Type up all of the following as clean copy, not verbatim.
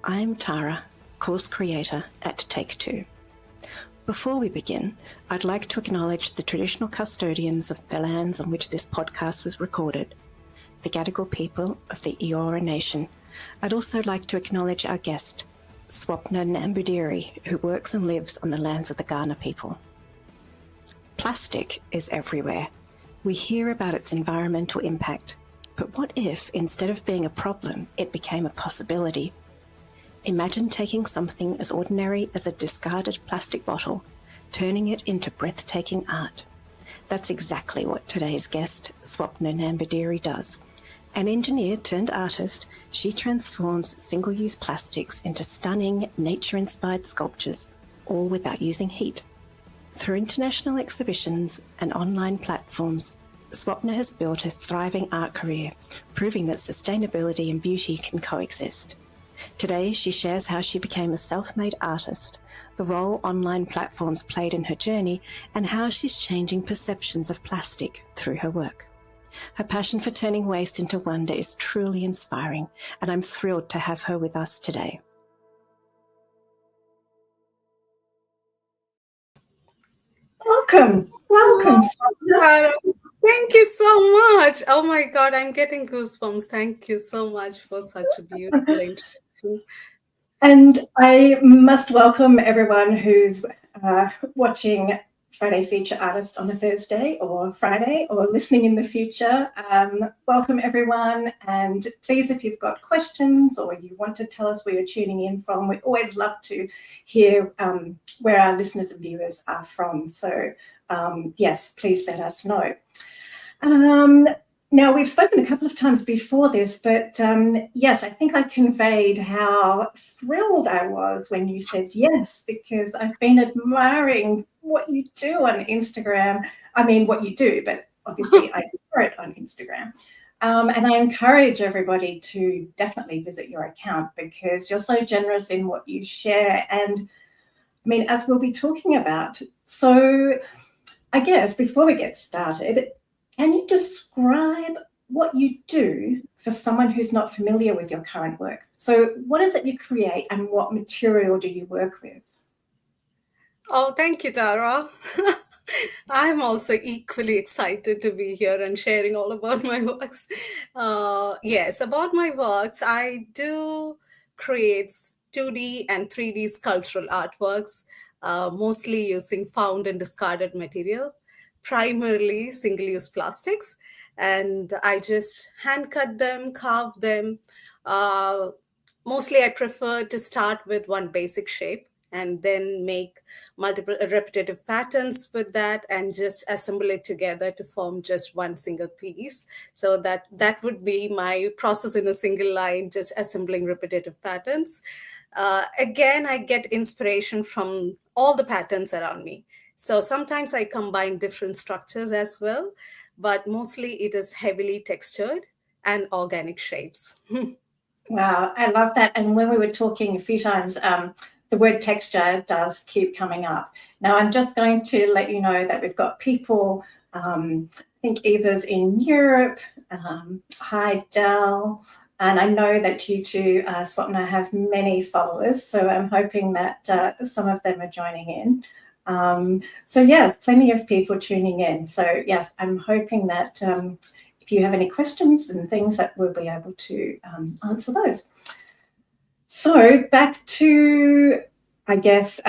I'm Tara, course creator at Take-Two. Before we begin, I'd like to acknowledge the traditional custodians of the lands on which this podcast was recorded, the Gadigal people of the Eora Nation. I'd also like to acknowledge our guest, Swapna Namboodiri, who works and lives on the lands of the Kaurna people. Plastic is everywhere. We hear about its environmental impact, but what if, instead of being a problem, it became a possibility? Imagine taking something as ordinary as a discarded plastic bottle, turning it into breathtaking art. That's exactly what today's guest, Swapna Namboodiri, does. An engineer turned artist, she transforms single-use plastics into stunning, nature-inspired sculptures, all without using heat. Through international exhibitions and online platforms, Swapna has built a thriving art career, proving that sustainability and beauty can coexist. Today, she shares how she became a self-made artist, the role online platforms played in her journey, and how she's changing perceptions of plastic through her work. Her passion for turning waste into wonder is truly inspiring, and I'm thrilled to have her with us today. Welcome. Swapna. Thank you so much. Oh my God, I'm getting goosebumps. Thank you so much for such a beautiful introduction. And I must welcome everyone who's watching Friday Feature Artist on a Thursday or Friday or listening in the future. Welcome everyone, and please, if you've got questions or you want to tell us where you're tuning in from, we always love to hear where our listeners and viewers are from. So yes, please let us know. Now, we've spoken a couple of times before this, but yes, I think I conveyed how thrilled I was when you said yes, because I've been admiring what you do on Instagram. I mean, what you do, but obviously I saw it on Instagram. And I encourage everybody to definitely visit your account because you're so generous in what you share. And I mean, as we'll be talking about, so I guess before we get started, can you describe what you do for someone who's not familiar with your current work? So what is it you create and what material do you work with? Oh, thank you, Tara. I'm also equally excited to be here and sharing all about my works. Yes, about my works, I do create 2D and 3D sculptural artworks, mostly using found and discarded material, primarily single-use plastics. And I just hand cut them, carve them. Mostly I prefer to start with one basic shape and then make multiple repetitive patterns with that and just assemble it together to form just one single piece. So that would be my process in a single line, just assembling repetitive patterns. Again, I get inspiration from all the patterns around me. So sometimes I combine different structures as well, but mostly it is heavily textured and organic shapes. Wow, I love that. And when we were talking a few times, the word texture does keep coming up. Now, I'm just going to let you know that we've got people, I think Eva's in Europe, hi Del, and I know that you two, Swapna, have many followers, so I'm hoping that some of them are joining in. So yes, plenty of people tuning in. So yes, I'm hoping that if you have any questions and things that we'll be able to answer those. So back to, I guess,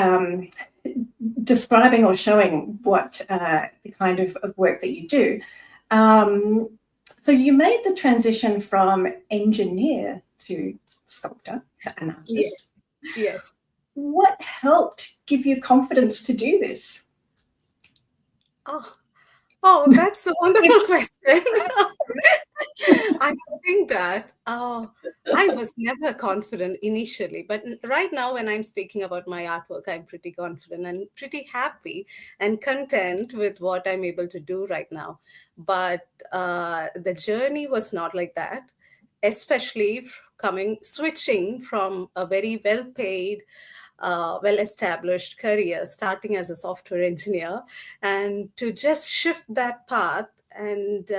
describing or showing what the kind of work that you do. So you made the transition from engineer to sculptor, to an artist. Yes. What helped give you confidence to do this? Oh, that's a wonderful question. I think that I was never confident initially, but right now when I'm speaking about my artwork, I'm pretty confident and pretty happy and content with what I'm able to do right now. But the journey was not like that, especially switching from a very well-paid, well-established career, starting as a software engineer, and to just shift that path. And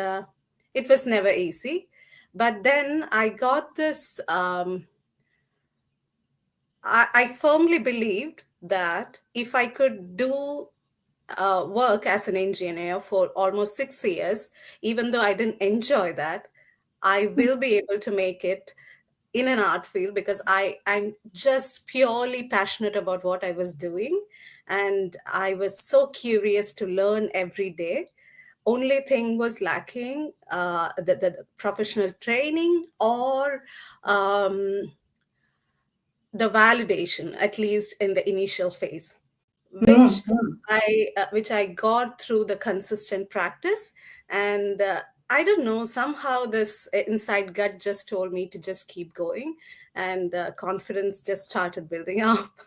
it was never easy. But then I got this I firmly believed that if I could do work as an engineer for almost 6 years, even though I didn't enjoy that, I will be able to make it in an art field because I'm just purely passionate about what I was doing. And I was so curious to learn every day. Only thing was lacking the professional training or the validation, at least in the initial phase, which Mm-hmm. I got through the consistent practice. And I don't know, somehow this inside gut just told me to just keep going, and confidence just started building up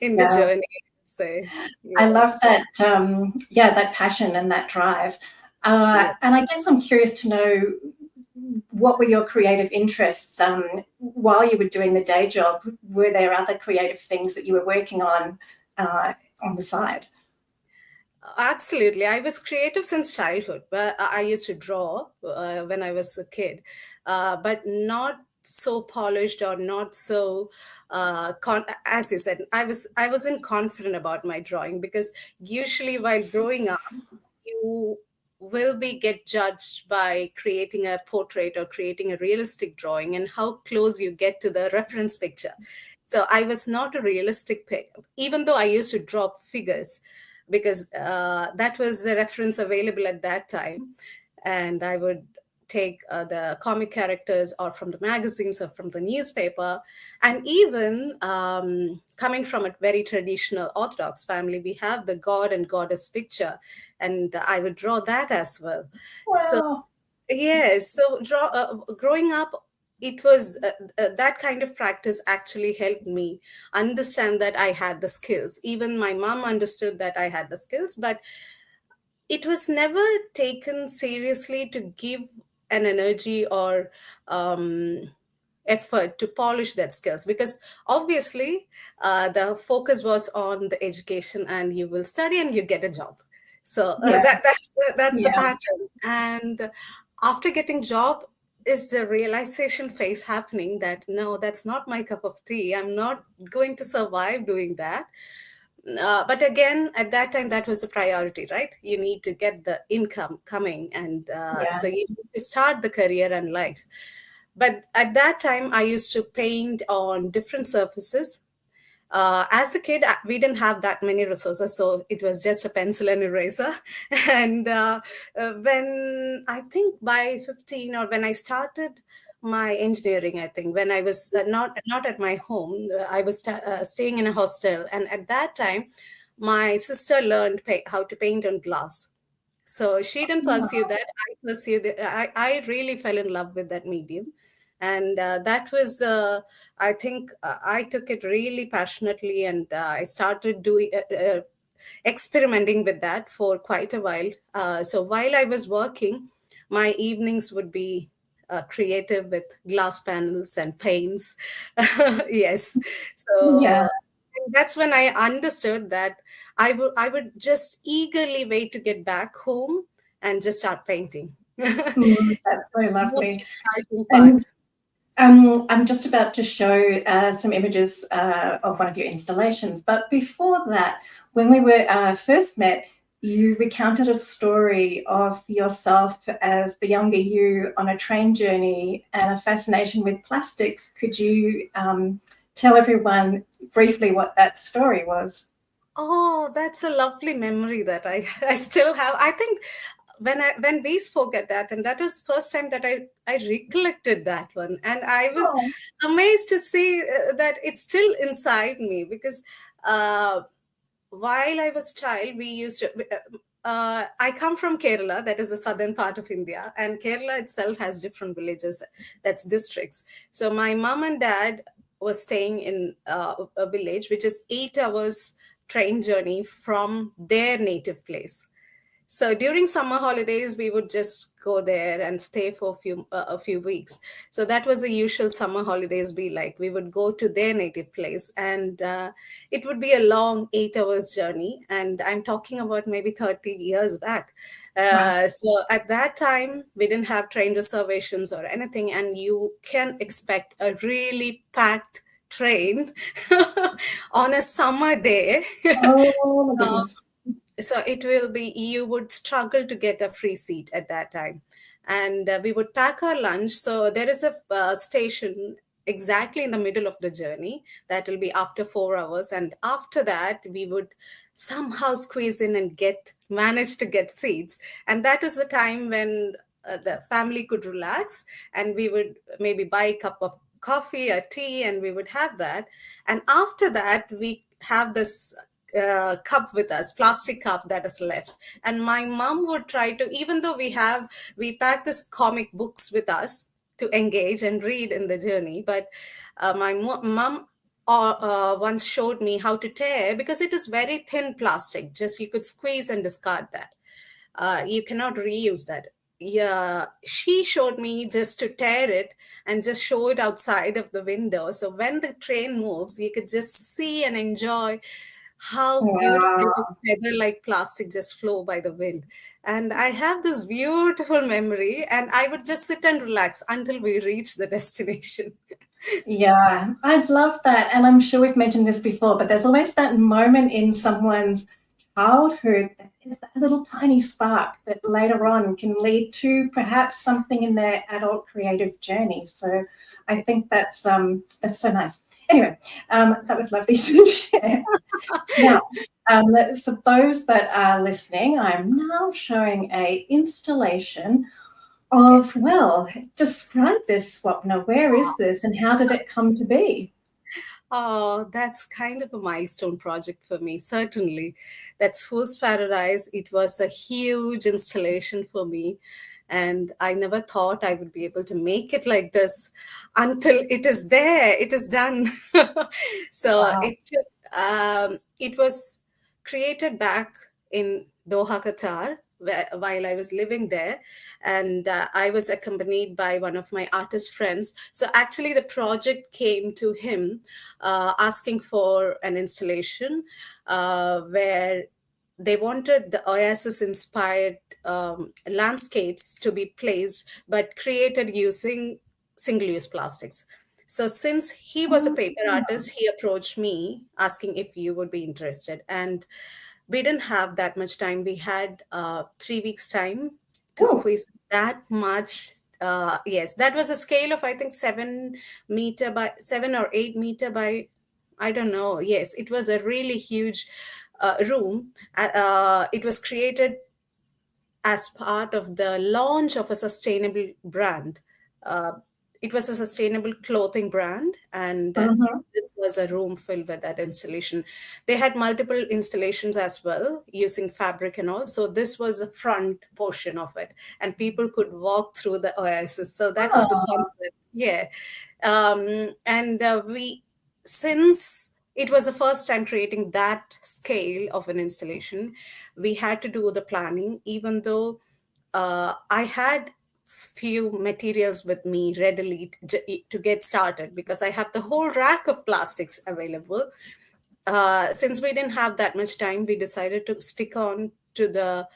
in the Yeah. journey, I'd say. I love Yes. that, that passion and that drive. Yeah. And I guess I'm curious to know, what were your creative interests while you were doing the day job? Were there other creative things that you were working on the side? Absolutely. I was creative since childhood. But I used to draw when I was a kid, but not so polished or not so as you said. I wasn't confident about my drawing because usually while growing up, you will be get judged by creating a portrait or creating a realistic drawing and how close you get to the reference picture. So I was not a realistic pick, even though I used to draw figures because that was the reference available at that time. And I would take the comic characters or from the magazines or from the newspaper. And even coming from a very traditional Orthodox family, we have the god and goddess picture, and I would draw that as well. So Wow. yes, so growing up, it was that kind of practice actually helped me understand that I had the skills. Even my mom understood that I had the skills, but it was never taken seriously to give an energy or effort to polish that skills, because obviously the focus was on the education and you will study and you get a job. So Yeah. that's the Yeah. pattern. And after getting job is the realization phase happening that no, that's not my cup of tea. I'm not going to survive doing that. But again, at that time, that was a priority, right? You need to get the income coming, and Yeah. so you need to start the career and life. But at that time, I used to paint on different surfaces. As a kid, we didn't have that many resources, so it was just a pencil and eraser. And when I think by 15, or when I started my engineering, I think when I was not at my home, I was staying in a hostel, and at that time, my sister learned how to paint on glass. So she didn't pursue that. I pursued it. I really fell in love with that medium. And that was, I think, I took it really passionately, and I started doing experimenting with that for quite a while. So while I was working, my evenings would be creative with glass panels and paints. Yes. Yeah. So that's when I understood that I would just eagerly wait to get back home and just start painting. That's so Most lovely. exciting part. And I'm just about to show some images of one of your installations. But before that, when we were first met, you recounted a story of yourself as the younger you on a train journey and a fascination with plastics. Could you tell everyone briefly what that story was? Oh, that's a lovely memory that I still have. I think when we spoke at that, and that was first time that I recollected that one, and I was Oh, amazed to see that it's still inside me because uh, while I was child, we used to. I come from Kerala, that is the southern part of India, and Kerala itself has different villages, that's districts. So my mom and dad was staying in a village which is 8 hours train journey from their native place. So during summer holidays, we would just go there and stay for a few weeks. So that was the usual summer holidays be like. We would go to their native place, and it would be a long 8 hours journey. And I'm talking about maybe 30 years back. wow. So at that time, we didn't have train reservations or anything, and you can expect a really packed train on a summer day. Oh my So goodness. so it will be, you would struggle to get a free seat at that time. And we would pack our lunch. So there is a station exactly in the middle of the journey that will be after 4 hours. And after that, we would somehow squeeze in and manage to get seats. And that is the time when the family could relax, and we would maybe buy a cup of coffee or tea, and we would have that. And after that, we have this cup with us, plastic cup that is left. And my mom would try to, even though we pack this comic books with us to engage and read in the journey, but my mom once showed me how to tear, because it is very thin plastic, just you could squeeze and discard that. You cannot reuse that. Yeah, she showed me just to tear it and just show it outside of the window. So when the train moves, you could just see and enjoy how beautifully this Wow. feather-like plastic just flow by the wind. And I have this beautiful memory, and I would just sit and relax until we reach the destination. Yeah, I love that. And I'm sure we've mentioned this before, but there's always that moment in someone's childhood that is that little tiny spark that later on can lead to perhaps something in their adult creative journey. So I think that's so nice. Anyway, that was lovely to share. Now, for those that are listening, I'm now showing a installation of, Yes. well, describe this, Swapna. Where is this and how did it come to be? Oh, that's kind of a milestone project for me, certainly. That's Fool's Paradise. It was a huge installation for me. And I never thought I would be able to make it like this until it is there, it is done. So Wow. it was created back in Doha, Qatar, while I was living there. And I was accompanied by one of my artist friends. So actually, the project came to him asking for an installation where they wanted the oasis inspired landscapes to be placed, but created using single use plastics. So, since he was a paper artist, he approached me asking if you would be interested. And we didn't have that much time. We had 3 weeks' time to Oh, squeeze that much. Yes, that was a scale of, I think, 7 meter by 7 or 8 meter by, I don't know. Yes, it was a really huge room. It was created as part of the launch of a sustainable brand. Uh, it was a sustainable clothing brand, and mhm. this was a room filled with that installation. They had multiple installations as well using fabric and all. So this was the front portion of it, and people could walk through the oasis. So that was the Oh, concept. Yeah, and since it was the first time creating that scale of an installation, we had to do the planning, even though I had few materials with me readily to get started, because I have the whole rack of plastics available. Since we didn't have that much time, we decided to stick on to the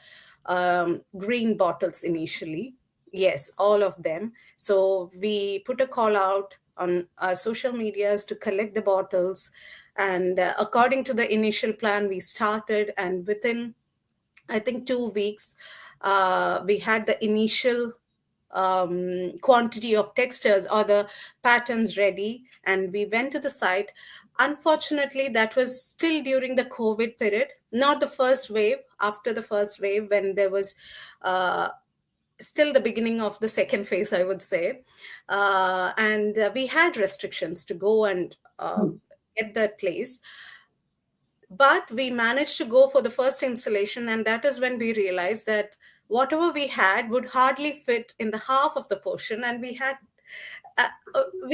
green bottles initially. Yes, all of them. So we put a call out on our social medias to collect the bottles. And according to the initial plan, we started, and within, I think, 2 weeks, we had the initial quantity of textures or the patterns ready, and we went to the site. Unfortunately, that was still during the COVID period, not the first wave. After the first wave, when there was uh, still the beginning of the second phase, I would say, and we had restrictions to go and get that place. But we managed to go for the first installation, and that is when we realized that whatever we had would hardly fit in the half of the portion, and we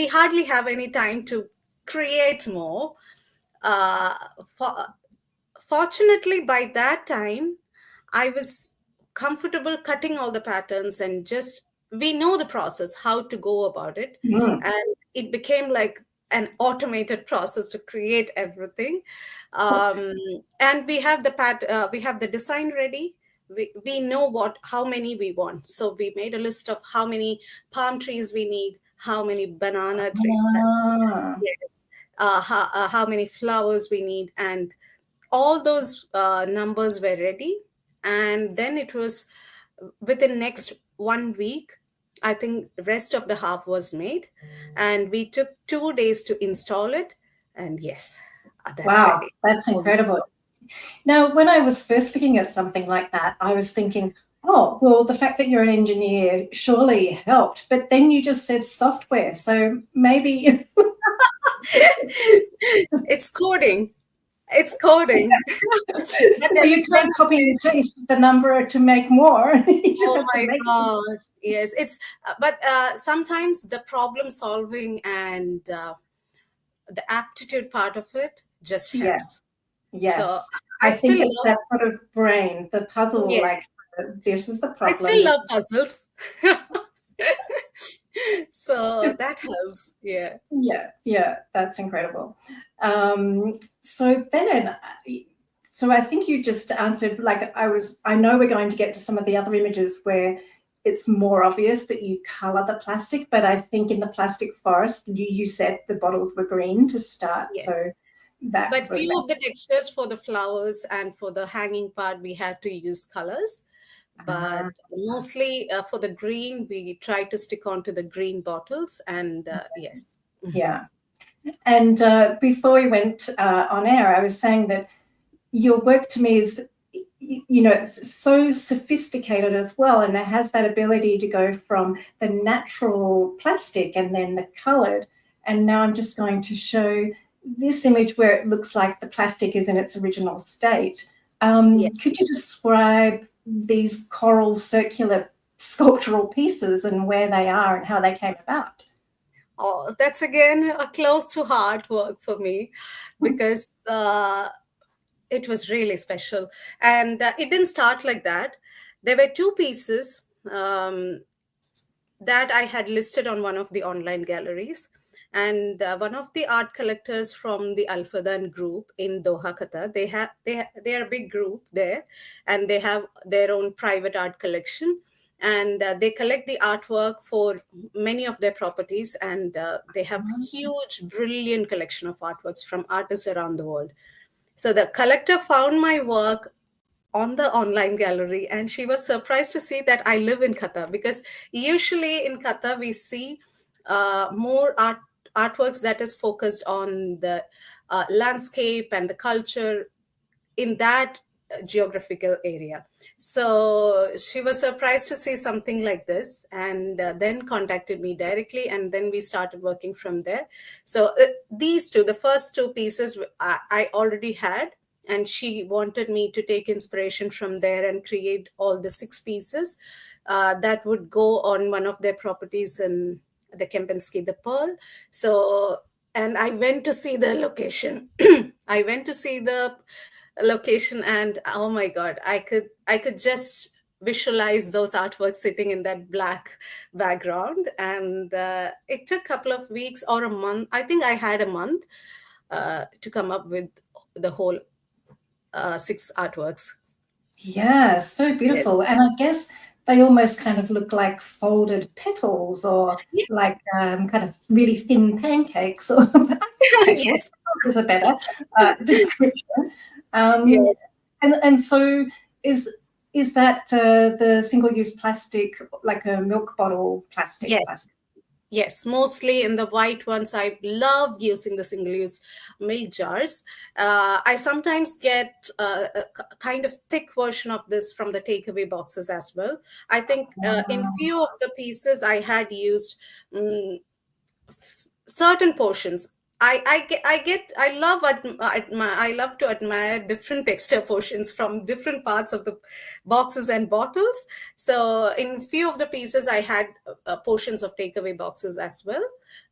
hardly have any time to create more. Uh, for, Fortunately, by that time, I was comfortable cutting all the patterns, and just we know the process, how to go about it. mm. And it became like an automated process to create everything. And we have the design ready. We know how many we want. So we made a list of how many palm trees we need, how many banana trees. Ah, Yes. how many flowers we need, and all those numbers were ready. And then it was within next 1 week, I think rest of the half was made, and we took 2 days to install it. And yes, that's Wow, ready. that's incredible. Now, when I was first looking at something like that, I was thinking, oh, well, the fact that you're an engineer surely helped. But then you just said software. So maybe. It's coding. It's coding. So you But can't copy and paste the number to make more. You just oh have to my make it. God. Yes, it's but sometimes the problem solving and the aptitude part of it just helps. Yes, So yes. I I think still it's love, that sort of brain, the puzzle, yeah, like this is the I problem. still love puzzles. So that helps. Yeah. Yeah, that's incredible. So then, so I think you just answered, like I know we're going to get to some of the other images where it's more obvious that you color the plastic, but I think in the plastic forest, you said the bottles were green to start. Yeah. So that But would few make, of the textures for the flowers and for the hanging part, we had to use colors. But ah, mostly for the green, we try to stick on to the green bottles. And yes. Mhm. yeah. And before we went on air, I was saying that your work to me is, it's so sophisticated as well, and it has that ability to go from the natural plastic and then the colored. And now I'm just going to show this image where it looks like the plastic is in its original state. Yes. Could you describe these coral circular sculptural pieces and where they are and how they came about? Oh, that's again a close to heart work for me, because it was really special. And it didn't start like that. There were two pieces that I had listed on one of the online galleries. And one of the art collectors from the Al Fadan group in Doha, Qatar, they are a big group there, and they have their own private art collection, and they collect the artwork for many of their properties, and they have huge, brilliant collection of artworks from artists around the world. So the collector found my work on the online gallery, and she was surprised to see that I live in Qatar, because usually in Qatar we see more artworks that is focused on the landscape and the culture in that geographical area. So she was surprised to see something like this, and then contacted me directly, and then we started working from there. So these two, the first two pieces, I already had, and she wanted me to take inspiration from there and create all the six pieces that would go on one of their properties in the Kempinski, the Pearl. So, and I went to see the location. I went to see the location, and oh my God, I could just visualize those artworks sitting in that black background. And it took a couple of weeks or a month. I think I had a month to come up with the whole six artworks. Yeah, so Yes. beautiful. And I guess they almost kind of look like folded petals or Yeah. like kind of really thin pancakes. Or I think petals Yes. is a better description. Um, Yes. and so is is that the single-use plastic, like a milk bottle Yes. plastic? Yes, mostly in the white ones. I love using the single-use milk jars. I sometimes get a kind of thick version of this from the takeaway boxes as well. I think in few of the pieces I had used um, certain portions. I love to admire different texture portions from different parts of the boxes and bottles. So in few of the pieces I had portions of takeaway boxes as well,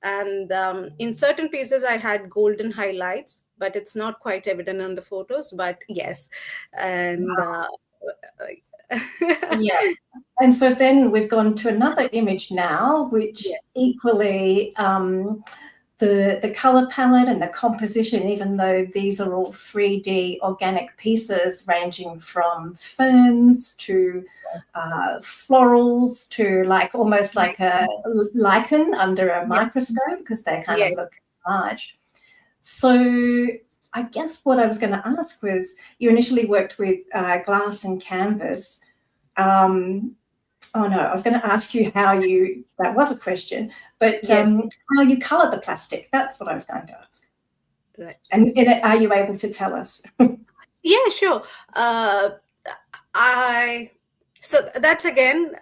and in certain pieces I had golden highlights, but it's not quite evident on the photos. But yes, and Yeah. And so then we've gone to another image now, which yes, equally the color palette and the composition, even though these are all 3D organic pieces ranging from ferns to florals to like almost like a lichen under a yes, microscope because they kind of yes, look large. So I guess what I was going to ask was, you initially worked with glass and canvas. Oh no, I was going to ask you that was a question, but Yes, how you colour the plastic. That's what I was going to ask. right. And are you able to tell us? Yeah, sure. Uh, I so that's again,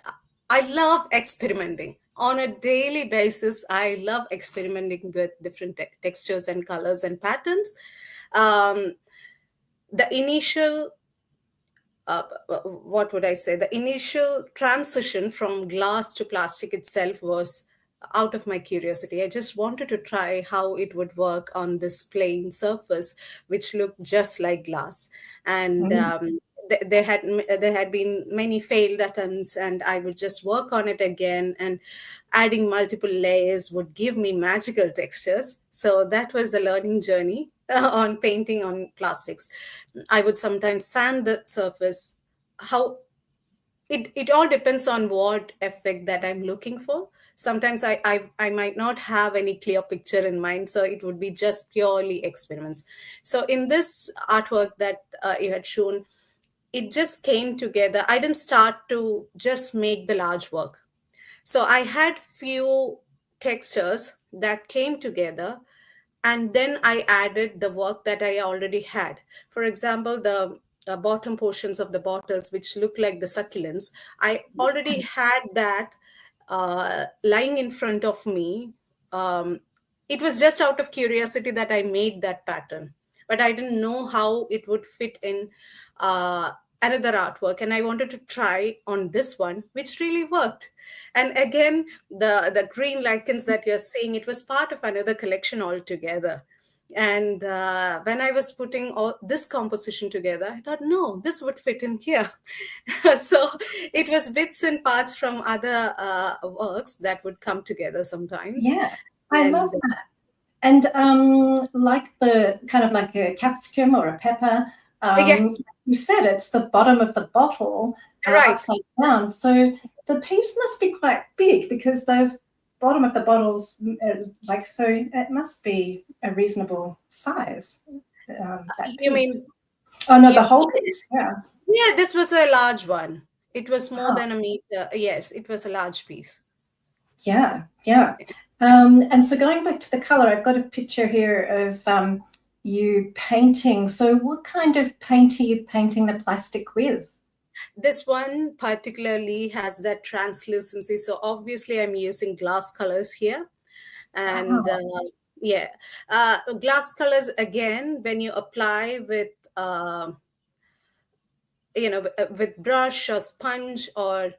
I love experimenting on a daily basis. I love experimenting with different textures and colors and patterns. Um, the initial what would I say? The initial transition from glass to plastic itself was out of my curiosity. I just wanted to try how it would work on this plain surface, which looked just like glass. And Mm, there had been many failed attempts, and I would just work on it again. And adding multiple layers would give me magical textures. So that was the learning journey on painting on plastics. I would sometimes sand the surface. How it all depends on what effect that I'm looking for. Sometimes I might not have any clear picture in mind, so it would be just purely experiments. So in this artwork that you had shown, it just came together. I didn't start to just make the large work. So I had few textures that came together, and then I added the work that I already had. For example, the bottom portions of the bottles, which look like the succulents, I already had that lying in front of me. Um, it was just out of curiosity that I made that pattern, but I didn't know how it would fit in uh, another artwork, and I wanted to try on this one, which really worked. And again, the green lichens that you're seeing, it was part of another collection altogether. And when I was putting all this composition together, I thought, no, this would fit in here. So it was bits and parts from other works that would come together sometimes. yeah, I love And that. And like the kind of like a capsicum or a pepper, yeah, you said it's the bottom of the bottle right. upside down. So the piece must be quite big, because those bottom of the bottles, like, so it must be a reasonable size, that You piece. mean, Oh no, the you, whole piece. Yeah. yeah, this was a large one. It was more Oh, than a meter. Yes, it was a large piece. yeah, yeah. And so going back to the color, I've got a picture here of you painting. So what kind of paint are you painting the plastic with? This one particularly has that translucency. So obviously, I'm using glass colors here. And Wow. yeah, glass colors, again, when you apply with with brush or sponge, or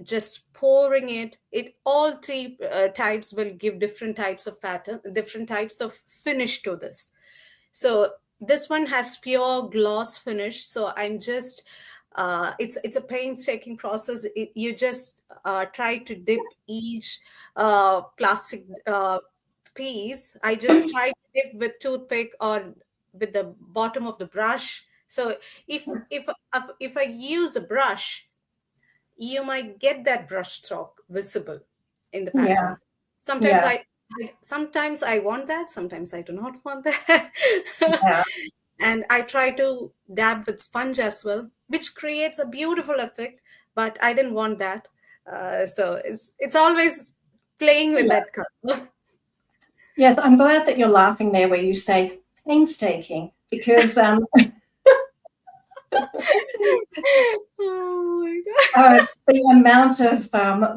just pouring it all three types will give different types of pattern, different types of finish to this. So this one has pure gloss finish. So I'm just it's a painstaking process. You just try to dip each plastic piece. I just try to dip with toothpick or with the bottom of the brush. So if I use a brush, you might get that brush stroke visible in the Yeah, pattern. Sometimes yeah, sometimes I want that, sometimes I do not want that. yeah, And I try to dab with sponge as well, which creates a beautiful effect, but I didn't want that. So it's always playing with yeah. that color. Yes, I'm glad that you're laughing there where you say painstaking, because Oh my God. the amount of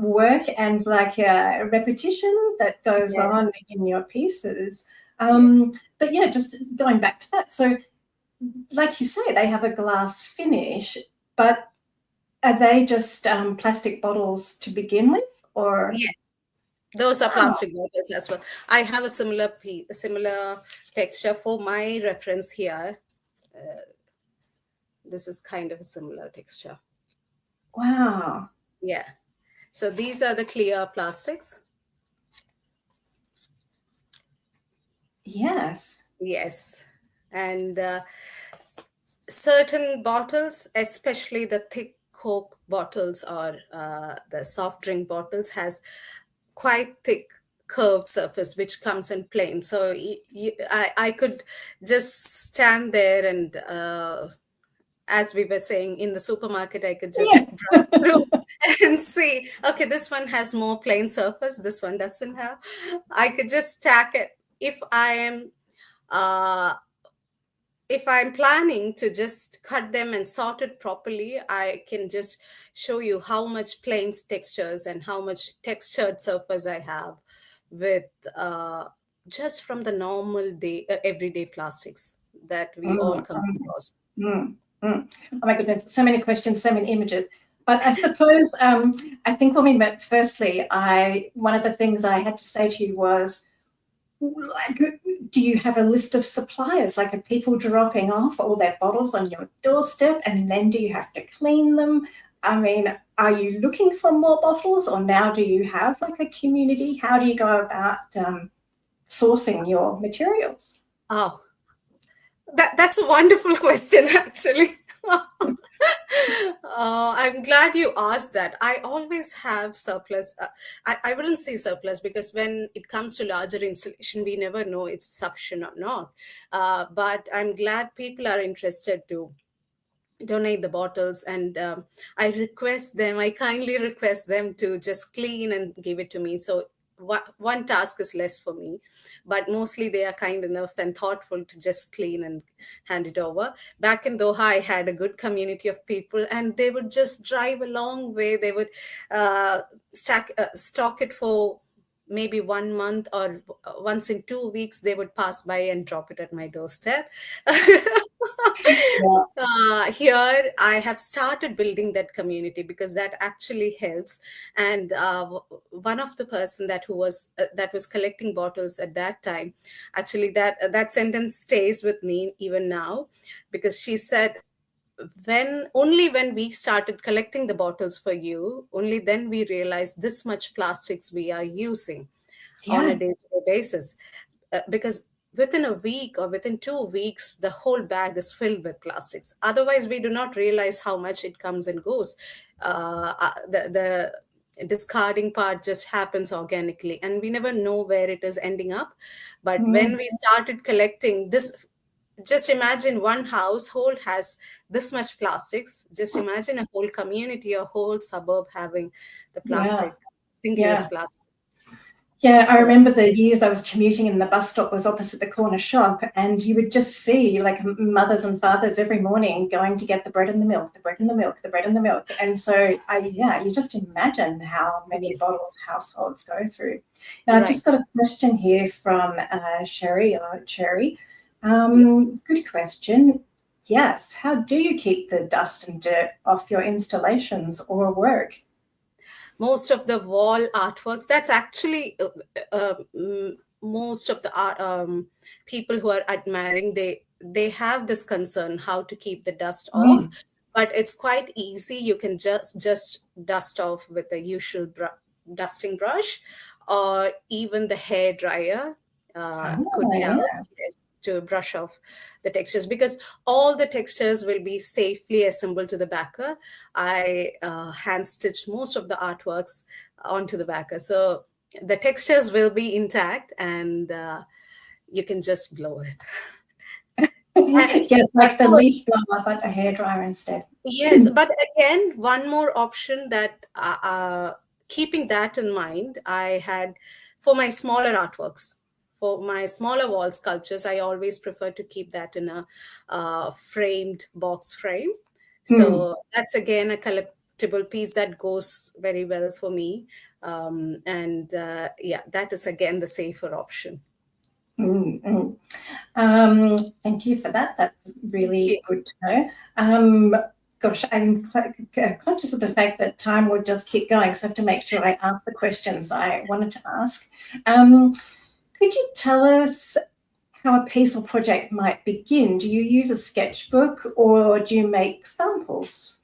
work and like repetition that goes Yes, on in your pieces. yes. But yeah, just going back to that. So like you say, they have a glass finish, but are they just plastic bottles to begin with, or? Yes. Those are Wow, plastic bottles as well. I have a similar texture for my reference here. This is kind of a similar texture. wow, Yeah. So these are the clear plastics. yes, Yes. And certain bottles, especially the thick Coke bottles or the soft drink bottles, has quite thick curved surface which comes in plane. So I could just stand there and as we were saying in the supermarket, I could just Yeah. browse through and see, okay, this one has more plain surface, this one doesn't have. I could just stack it. Uh, if I'm planning to just cut them and sort it properly, I can just show you how much plain textures and how much textured surface I have with just from the normal day, everyday plastics that we all Mm, come across. mm, mm. Oh my goodness, so many questions, so many images. But I suppose, I think when we met firstly, one of the things I had to say to you was, like, do you have a list of suppliers? Like, are people dropping off all their bottles on your doorstep, and then do you have to clean them? I mean, are you looking for more bottles, or now do you have like a community? How do you go about sourcing your materials? Oh, that's a wonderful question, actually. I'm glad you asked that. I always have surplus. I wouldn't say surplus because when it comes to larger installation, we never know it's sufficient or not. But I'm glad people are interested to donate the bottles, and I kindly request them to just clean and give it to me, so one task is less for me, but mostly they are kind enough and thoughtful to just clean and hand it over. Back in Doha, I had a good community of people, and they would just drive a long way. They would stock it for maybe 1 month, or once in 2 weeks they would pass by and drop it at my doorstep. Yeah. Here I have started building that community because that actually helps. And one of the person that was collecting bottles at that time, actually that sentence stays with me even now, because she said, when we started collecting the bottles for you, only then we realized this much plastics we are using on a Yeah. day-to-day basis. Because within a week or within 2 weeks, the whole bag is filled with plastics. Otherwise, we do not realize how much it comes and goes. The discarding part just happens organically, and we never know where it is ending up. But when Mm, we started collecting this, just imagine one household has this much plastics. Just imagine a whole community, a whole suburb having the yeah. plastic, single-use Yeah. plastic. Yeah, I So remember the years I was commuting and the bus stop was opposite the corner shop, and you would just see like mothers and fathers every morning going to get the bread and the milk, the bread and the milk, the bread and the milk. And so, yeah, you just imagine how many yes, bottles households go through. Now, I've right. just got a question here from Sherry or Cherry. Yeah. Good question. Yes, how do you keep the dust and dirt off your installations or work? Most of the wall artworks, that's actually most of the art, people who are admiring, they have this concern how to keep the dust off, Mm. but it's quite easy. You can just dust off with the usual dusting brush, or even the hair dryer could Oh, help, yeah. yes, to brush off the textures, because all the textures will be safely assembled to the backer. I hand stitched most of the artworks onto the backer. So the textures will be intact, and you can just blow it. Yes, But like the leaf blower, but a hairdryer instead. yes, but again, one more option that keeping that in mind, I had for my smaller artworks, for my smaller wall sculptures, I always prefer to keep that in a framed box frame. Mm, So that's again a collectible piece that goes very well for me. And yeah, that is again the safer option. mm, mm. Thank you for that. That's really Okay. good to know. Gosh, I'm conscious of the fact that time would just keep going, so I have to make sure I ask the questions I wanted to ask. Um, could you tell us how a piece or project might begin? Do you use a sketchbook or do you make samples?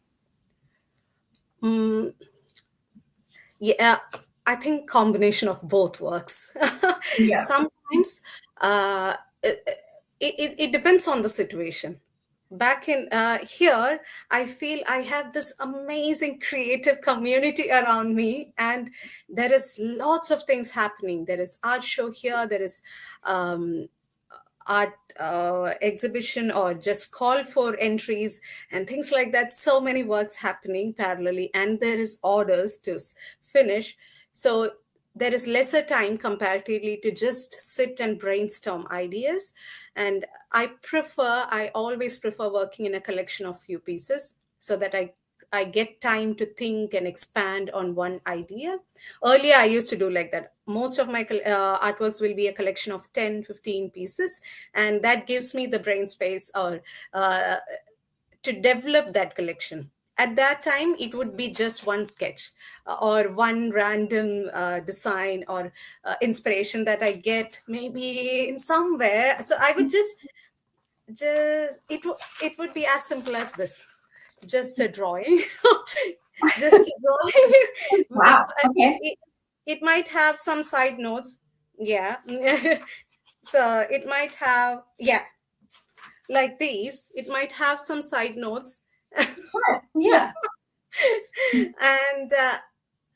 Mm, yeah, I think combination of both works. Yeah. Sometimes uh, it depends on the situation. back in here, I feel I have this amazing creative community around me, and there is lots of things happening. There is art show here, there is um, art exhibition, or just call for entries and things like that. So many works happening parallelly, and there is orders to finish. So there is lesser time comparatively to just sit and brainstorm ideas. And I always prefer working in a collection of few pieces, so that I get time to think and expand on one idea. Earlier, I used to do like that. Most of my artworks will be a collection of 10, 15 pieces, and that gives me the brain space or uh, to develop that collection. At that time, it would be just one sketch or one random design or inspiration that I get maybe in somewhere. So I would it would be as simple as this, just a drawing. Just a drawing. Wow. Okay. It might have some side notes. Yeah. So it might have, yeah, like these, it might have some side notes. Right. Yeah. And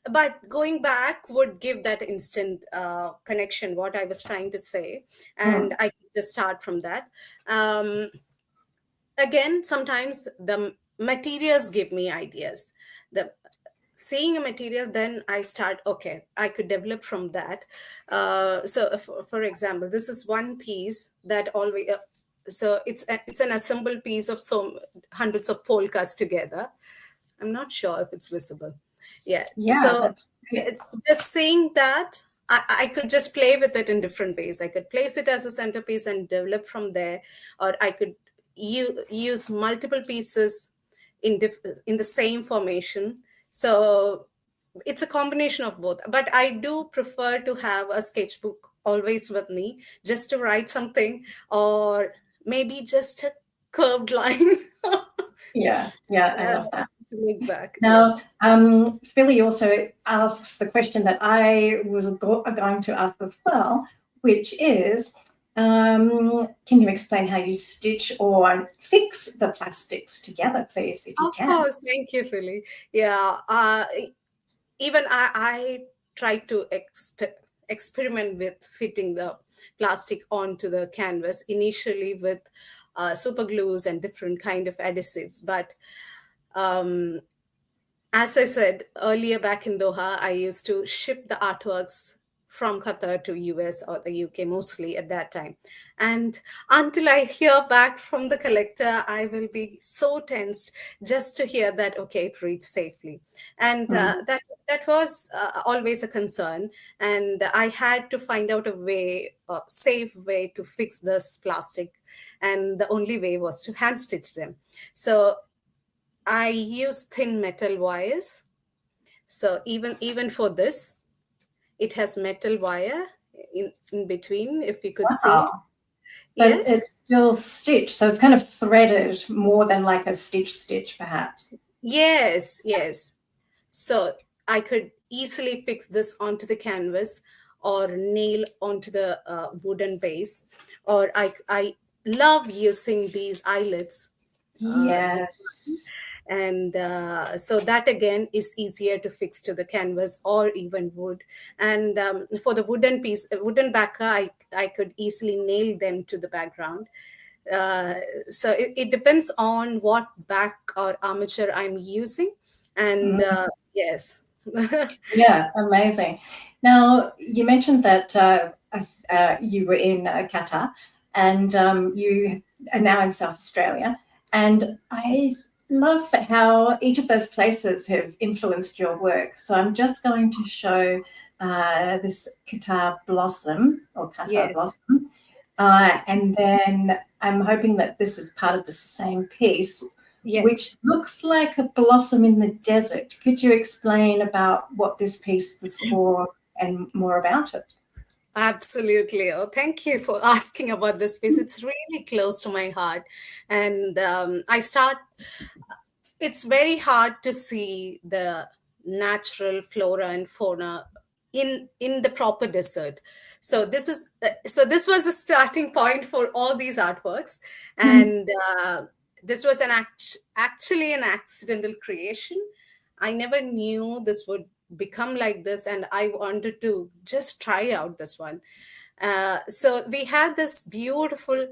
but going back would give that instant connection, what I was trying to say, and Mm. I could just start from that. um, Again, sometimes the materials give me ideas. The seeing a material, then I start, okay, I could develop from that. So for example, this is one piece that always so it's an assembled piece of so hundreds of polkas together. I'm not sure if it's visible. Yeah. Yeah. So That's great. just saying that, I could just play with it in different ways. I could place it as a centerpiece and develop from there, or I could use multiple pieces in the same formation. So it's a combination of both. But I do prefer to have a sketchbook always with me, just to write something, or maybe just a curved line. Yeah. Yeah. I uh, love that. to look back. Yes. Now, Philly also asks the question that I was going to ask as well, which is, can you explain how you stitch or fix the plastics together, please, if you Of can? course. Thank you, Philly. Yeah. Even I try to experiment with fitting the plastic onto the canvas initially with super glues and different kind of adhesives. But um, as I said earlier, back in Doha, I used to ship the artworks from Qatar to US or the UK mostly at that time. And until I hear back from the collector, I will be so tensed just to hear that, okay, it reached safely. And Mm. that was always a concern. And I had to find out a way, a safe way to fix this plastic. And the only way was to hand stitch them. So I use thin metal wires. So even for this, it has metal wire in between, if you could see. Wow. But Yes. it's still stitched, so it's kind of threaded more than like a stitch, perhaps. Yes, yes. So I could easily fix this onto the canvas or nail onto the wooden base. Or I love using these eyelets. Yes. And so that again is easier to fix to the canvas or even wood. And for the wooden backer, I could easily nail them to the background. uh, so it depends on what back or armature I'm using. And Mm. yes. Yeah, amazing. Now, you mentioned that you were in Qatar and you are now in South Australia. And I love how each of those places have influenced your work. So I'm just going to show this Qatar blossom or Qatar Yes. blossom. And then I'm hoping that this is part of the same piece, which Yes. looks like a blossom in the desert. Could you explain about what this piece was for and more about it? Absolutely. Oh, thank you for asking about this piece. It's really close to my heart. And it's very hard to see the natural flora and fauna in the proper desert. So this was a starting point for all these artworks. And this was actually an accidental creation. I never knew this would become like this, and I wanted to just try out this one. So we had this beautiful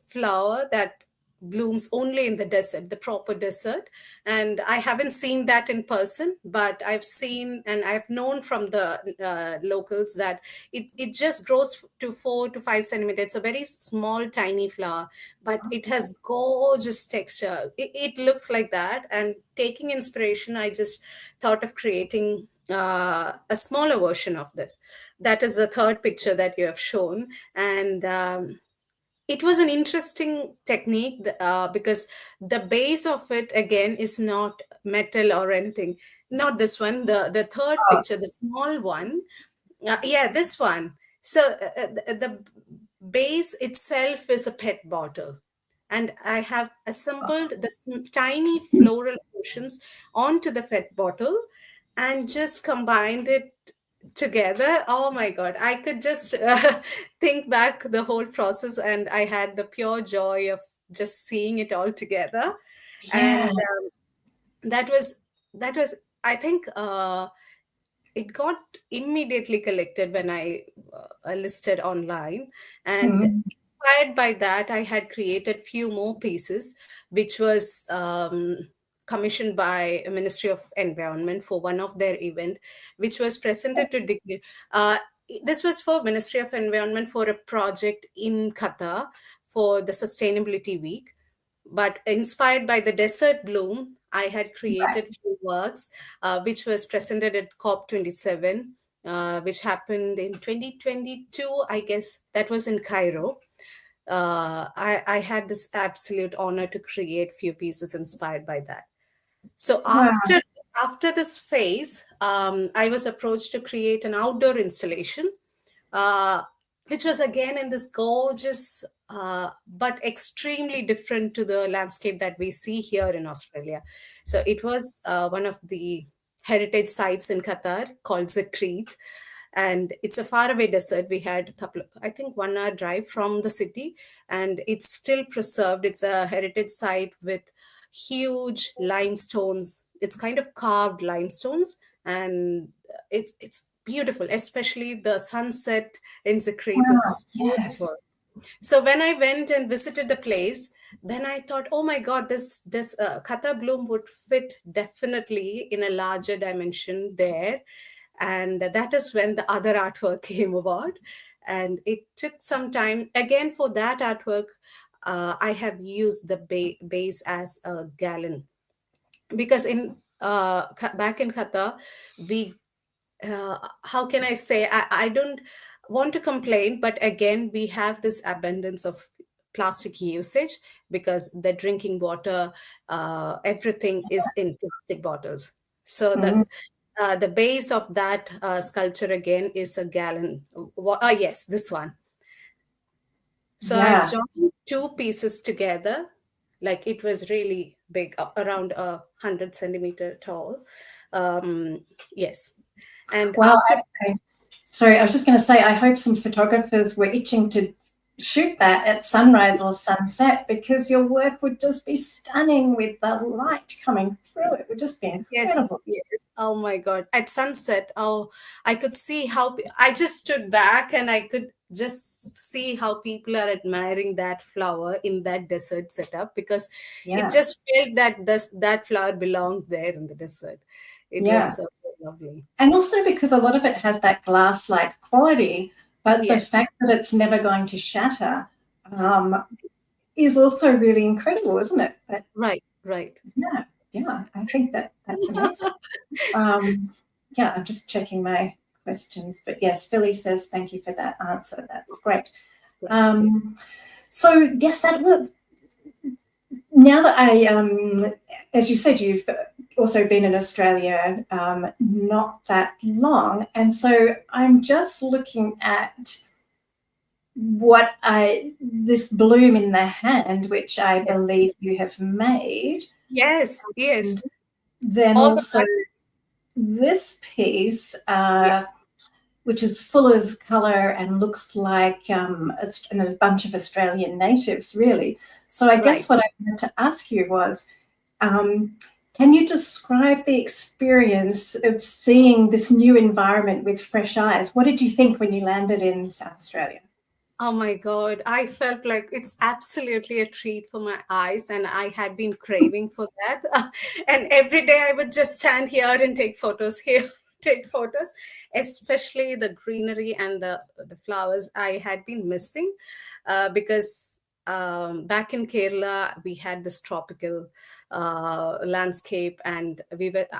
flower that blooms only in the desert, the proper desert. And I haven't seen that in person, but I've seen and I've known from the locals that it just grows to 4 to 5 centimeters. It's a very small, tiny flower, but it has gorgeous texture. It looks like that. And taking inspiration, I just thought of creating a smaller version of this. That is the third picture that you have shown. And it was an interesting technique because the base of it again is not metal or anything. Not this one, the third picture, the small one. Yeah, this one. So the base itself is a pet bottle. And I have assembled the tiny floral portions onto the pet bottle and just combined it together. Oh my God. I could just think back the whole process, and I had the pure joy of just seeing it all together. Yeah. And that was, I think, it got immediately collected when I listed online. And Mhm. inspired by that, I had created few more pieces, which was commissioned by a Ministry of Environment for one of their event, which was presented to uh, this was for Ministry of Environment for a project in Qatar for the Sustainability Week. But inspired by the desert bloom, I had created few works, which was presented at COP27, which happened in 2022, I guess. That was in Cairo. I had this absolute honor to create few pieces inspired by that. So Wow. after this phase, I was approached to create an outdoor installation, uh, which was again in this gorgeous but extremely different to the landscape that we see here in Australia. So it was one of the heritage sites in Qatar called Zakrit, and it's a faraway desert. We had a couple of, I think, 1 hour drive from the city, and it's still preserved. It's a heritage site with huge limestones. It's kind of carved limestones, and it's beautiful, especially the sunset in Zakrit Wow. is Yes. beautiful. So when I went and visited the place, then I thought, oh my God, this Kata bloom would fit definitely in a larger dimension there. And that is when the other artwork came about. And it took some time. Again, for that artwork, I have used the base as a gallon, because in back in Qatar, we how can I say, I don't want to complain, but again, we have this abundance of plastic usage because the drinking water, everything is in plastic bottles. So Mhm. the base of that sculpture again is a gallon. Yes, this one. So I've Yeah. joined two pieces together. Like it was really big, around 100 centimeter tall. Yes. And Well, after sorry, I was just going to say, I hope some photographers were itching to shoot that at sunrise or sunset, because your work would just be stunning with the light coming through. It would just be Yes, incredible. yes. Oh my God. At sunset, oh, I could see how I just stood back and I could just see how people are admiring that flower in that desert setup, because it Yeah. just felt that that flower belonged there in the desert. It was Yeah. so lovely. And also because a lot of it has that glass-like quality, but the Yes, fact that it's never going to shatter um, is also really incredible, isn't it? That, right, right. yeah, yeah, I think that's amazing. Um, yeah, I'm just checking my questions, but yes, Philly says thank you for that answer. That's great. Yes. Um, so yes, that will. Now that as you said, you've also been in Australia not that long, and so I'm just looking at this bloom in the hand, which I Yes, believe you have made, yes, yes. and then All the also this piece. yes. which is full of colour and looks like a bunch of Australian natives, really. So I guess what I wanted to ask you was, can you describe the experience of seeing this new environment with fresh eyes? What did you think when you landed in South Australia? Oh my God, I felt like it's absolutely a treat for my eyes, and I had been craving for that. And every day I would just stand here and take photos here, take photos, especially the greenery and the flowers I had been missing because back in Kerala we had this tropical landscape, and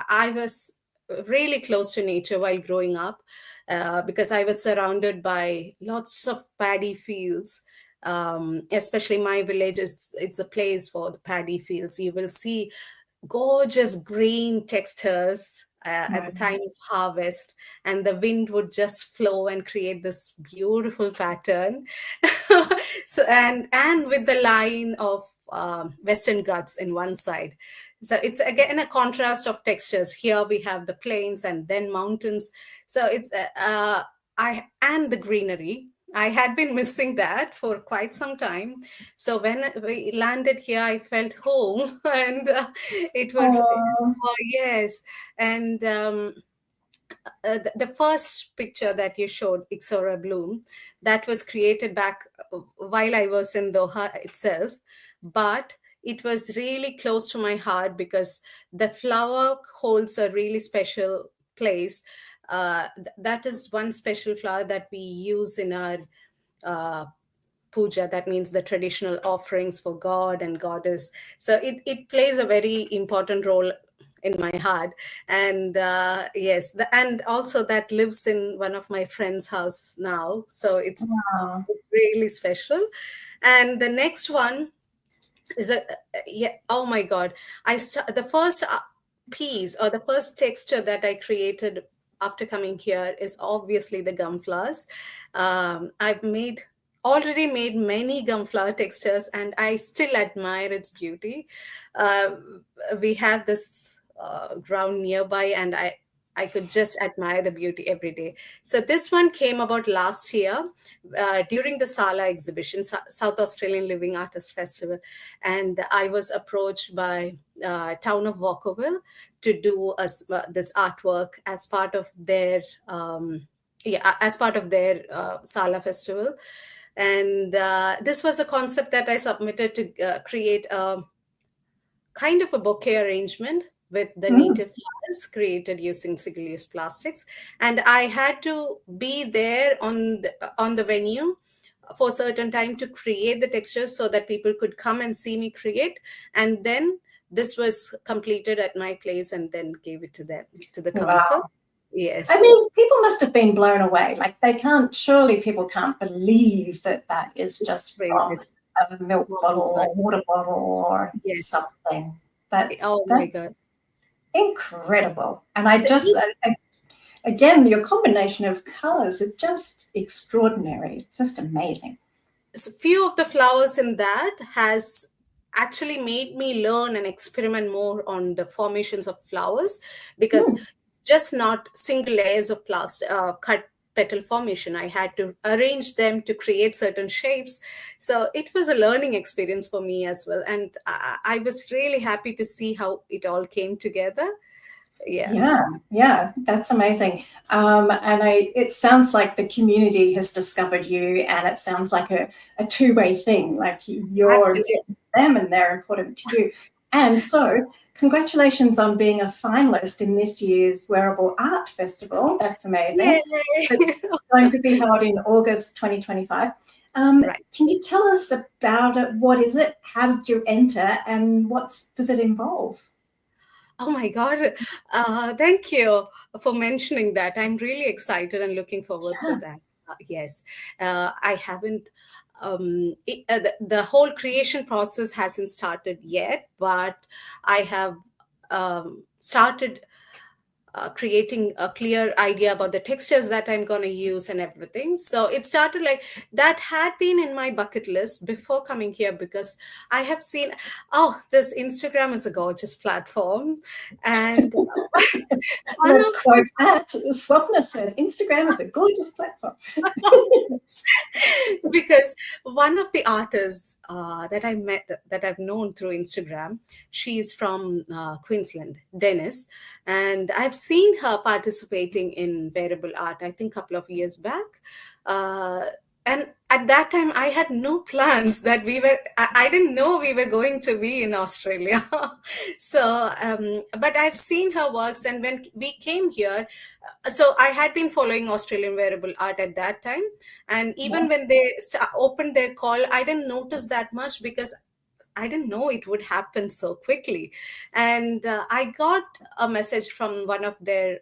I was really close to nature while growing up because I was surrounded by lots of paddy fields. Especially my village, it's a place for the paddy fields. You will see gorgeous green textures at the time of harvest, and the wind would just flow and create this beautiful pattern. So and with the line of Western Ghats in one side. So it's again a contrast of textures. Here we have the plains and then mountains. So it's I and the greenery. I had been missing that for quite some time. So when we landed here, I felt home, and it would. Oh, Oh yes, and the first picture that you showed, Ixora Bloom, that was created back while I was in Doha itself, but it was really close to my heart because the flower holds a really special place. That is one special flower that we use in our uh, puja. That means the traditional offerings for God and goddess. So it plays a very important role in my heart. And yes, and also that lives in one of my friend's house now. So wow. it's really special. And the next one is yeah, oh my God. The first piece or the first texture that I created after coming here is obviously the gum flowers. I've already made many gum flower textures, and I still admire its beauty. Uh, we have this ground nearby, and I could just admire the beauty every day. So this one came about last year during the Sala exhibition, South Australian Living Artists Festival, and I was approached by town of Walkerville to do this artwork as part of their Sala festival. And this was a concept that I submitted to create a kind of a bouquet arrangement with the Mm. native flowers created using single-use plastics. And I had to be there on the venue for a certain time to create the textures so that people could come and see me create. And then this was completed at my place and then gave it to them, to the council. Wow. I Yes. mean, people must have been blown away. Like surely people can't believe that that is It's just from created. a milk Oh bottle my God. or water bottle or Yes. something. That's Oh my God. incredible. And I The just, east again, your combination of colours are just extraordinary. It's just amazing. few of the flowers in that has actually made me learn and experiment more on the formations of flowers, because Mm. just not single layers of plastic cut petal formation. I had to arrange them to create certain shapes. So it was a learning experience for me as well, and I was really happy to see how it all came together. Yeah. Yeah, that's amazing. And it sounds like the community has discovered you, and it sounds like a two-way thing. Like you're Absolutely. important to them, and they're important to you. And so, congratulations on being a finalist in this year's Wearable Art Festival. That's Yay. amazing. It's going to be held in August 2025. Right. Can you tell us about it? What is it? How did you enter? And what does it involve? Oh my God. Thank you for mentioning that. I'm really excited and looking forward for Yeah. that. Yes. I haven't, the whole creation process hasn't started yet, but I have started creating a clear idea about the textures that I'm going to use and everything. So it started like that had been in my bucket list before coming here, because I have seen, oh, this Instagram is a gorgeous platform. And one Let's of quote that. Swapna says, Instagram is a gorgeous platform. because one of the artists that I met, that I've known through Instagram, she's from Queensland, Dennis, and I've seen her participating in wearable art, I think a couple of years back. And at that time, I had no plans that I didn't know we were going to be in Australia. So, but I've seen her works. And when we came here, so I had been following Australian wearable art at that time. And even when they opened their call, I didn't notice that much because I didn't know it would happen so quickly. And I got a message from one of their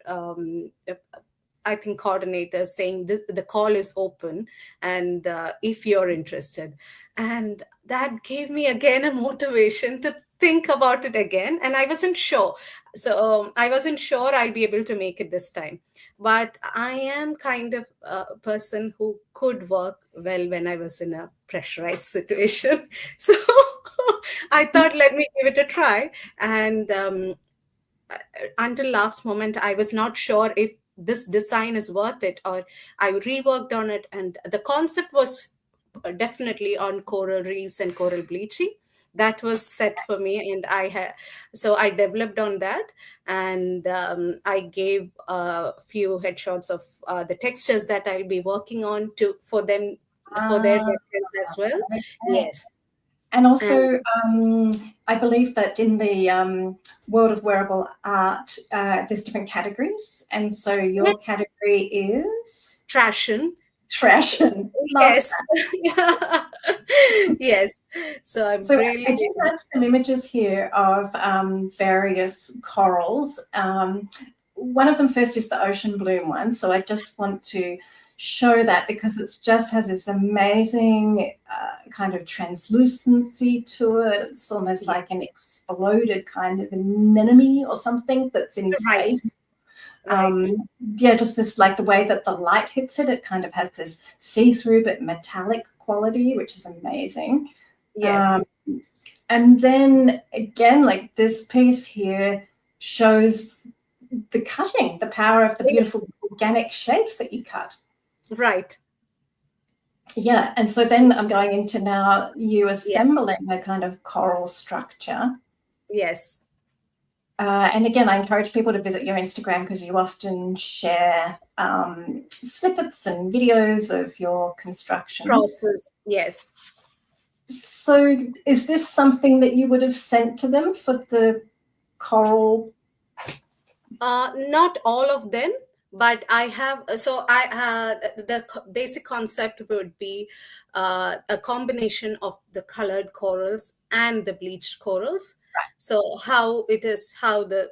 I think coordinators saying the call is open, and if you're interested. And that gave me again a motivation to think about it again. And I wasn't sure. So I wasn't sure I'll be able to make it this time. But I am kind of a person who could work well when I was in a pressurized situation. So I thought, let me give it a try. And until last moment, I was not sure if this design is worth it, or I reworked on it. And the concept was definitely on coral reefs and coral bleaching. That was set for me, and so I developed on that. And I gave a few headshots of the textures that I'll be working on for them, for their reference as well. Okay. Yes. And also, I believe that in the world of wearable art, there's different categories. And so your category is? Trashion. Trashion. Yes. Yes. So I'm really. I do have some images here of various corals. One of them first is the ocean bloom one. So I just want to show that because it just has this amazing kind of translucency to it. It's almost like an exploded kind of anemone or something that's in space. Right. Yeah, just this, like the way that the light hits it, it kind of has this see-through but metallic quality, which is amazing. Yes. And then again, like this piece here shows the cutting, the power of the beautiful organic shapes that you cut. Right. Yeah, and so then I'm going into now you assembling a kind of coral structure. Yes. And again, I encourage people to visit your Instagram because you often share snippets and videos of your constructions. Process. Yes. So is this something that you would have sent to them for the coral? Not all of them, but I have. So the basic concept would be a combination of the colored corals and the bleached corals. Right. So how the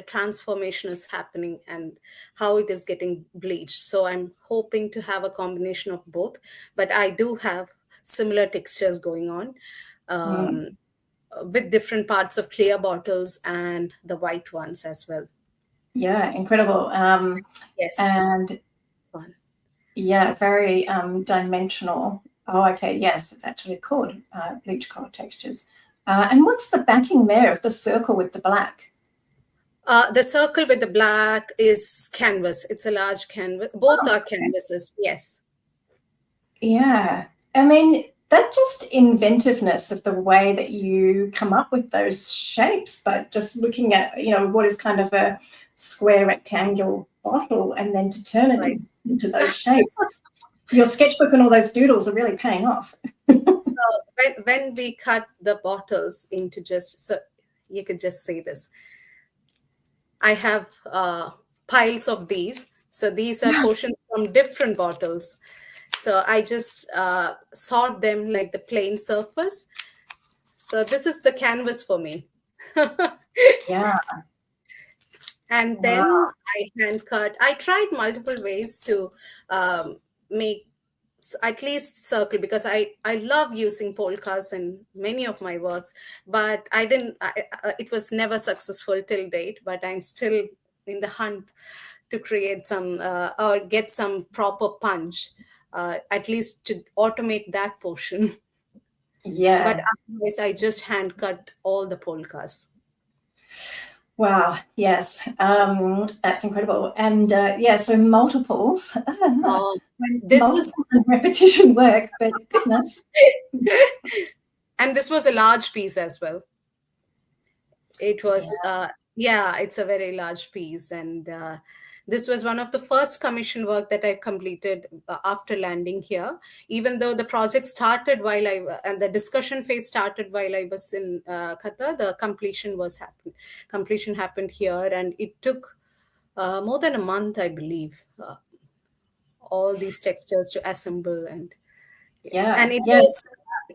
transformation is happening and how it is getting bleached. So I'm hoping to have a combination of both, but I do have similar textures going on with different parts of clear bottles and the white ones as well. Yeah, incredible. Yes. And Fun. yeah, very dimensional. Oh, okay. Yes, it's actually called bleach coral textures. And what's the backing there of the circle with the black? The circle with the black is canvas. It's a large canvas. Both are canvases. Yes. Yeah. I mean, that just inventiveness of the way that you come up with those shapes, but just looking at, what is kind of a square rectangular bottle and then to turn it into those shapes. Your sketchbook and all those doodles are really paying off. So when we cut the bottles into so you could just see this. I have piles of these. So these are portions from different bottles. So I just sort them like the plain surface. So this is the canvas for me. Yeah. And then I hand cut. I tried multiple ways to make at least circle, because I love using polkas in many of my works, but it was never successful till date, but I'm still in the hunt to create some or get some proper punch, at least to automate that portion. But Yeah. otherwise, I just hand cut all the polkas. Wow. Yes. That's incredible. And yeah, so multiples, Oh, this is multiple and repetition work, but goodness. and this was a large piece as well. It was, yeah, it's a very large piece. And this was one of the first commission work that I completed after landing here. Even though the project started and the discussion phase started while I was in Qatar, the completion happened here. And it took more than a month, I believe, all these textures to assemble. And yes, Yeah. and it Yes. was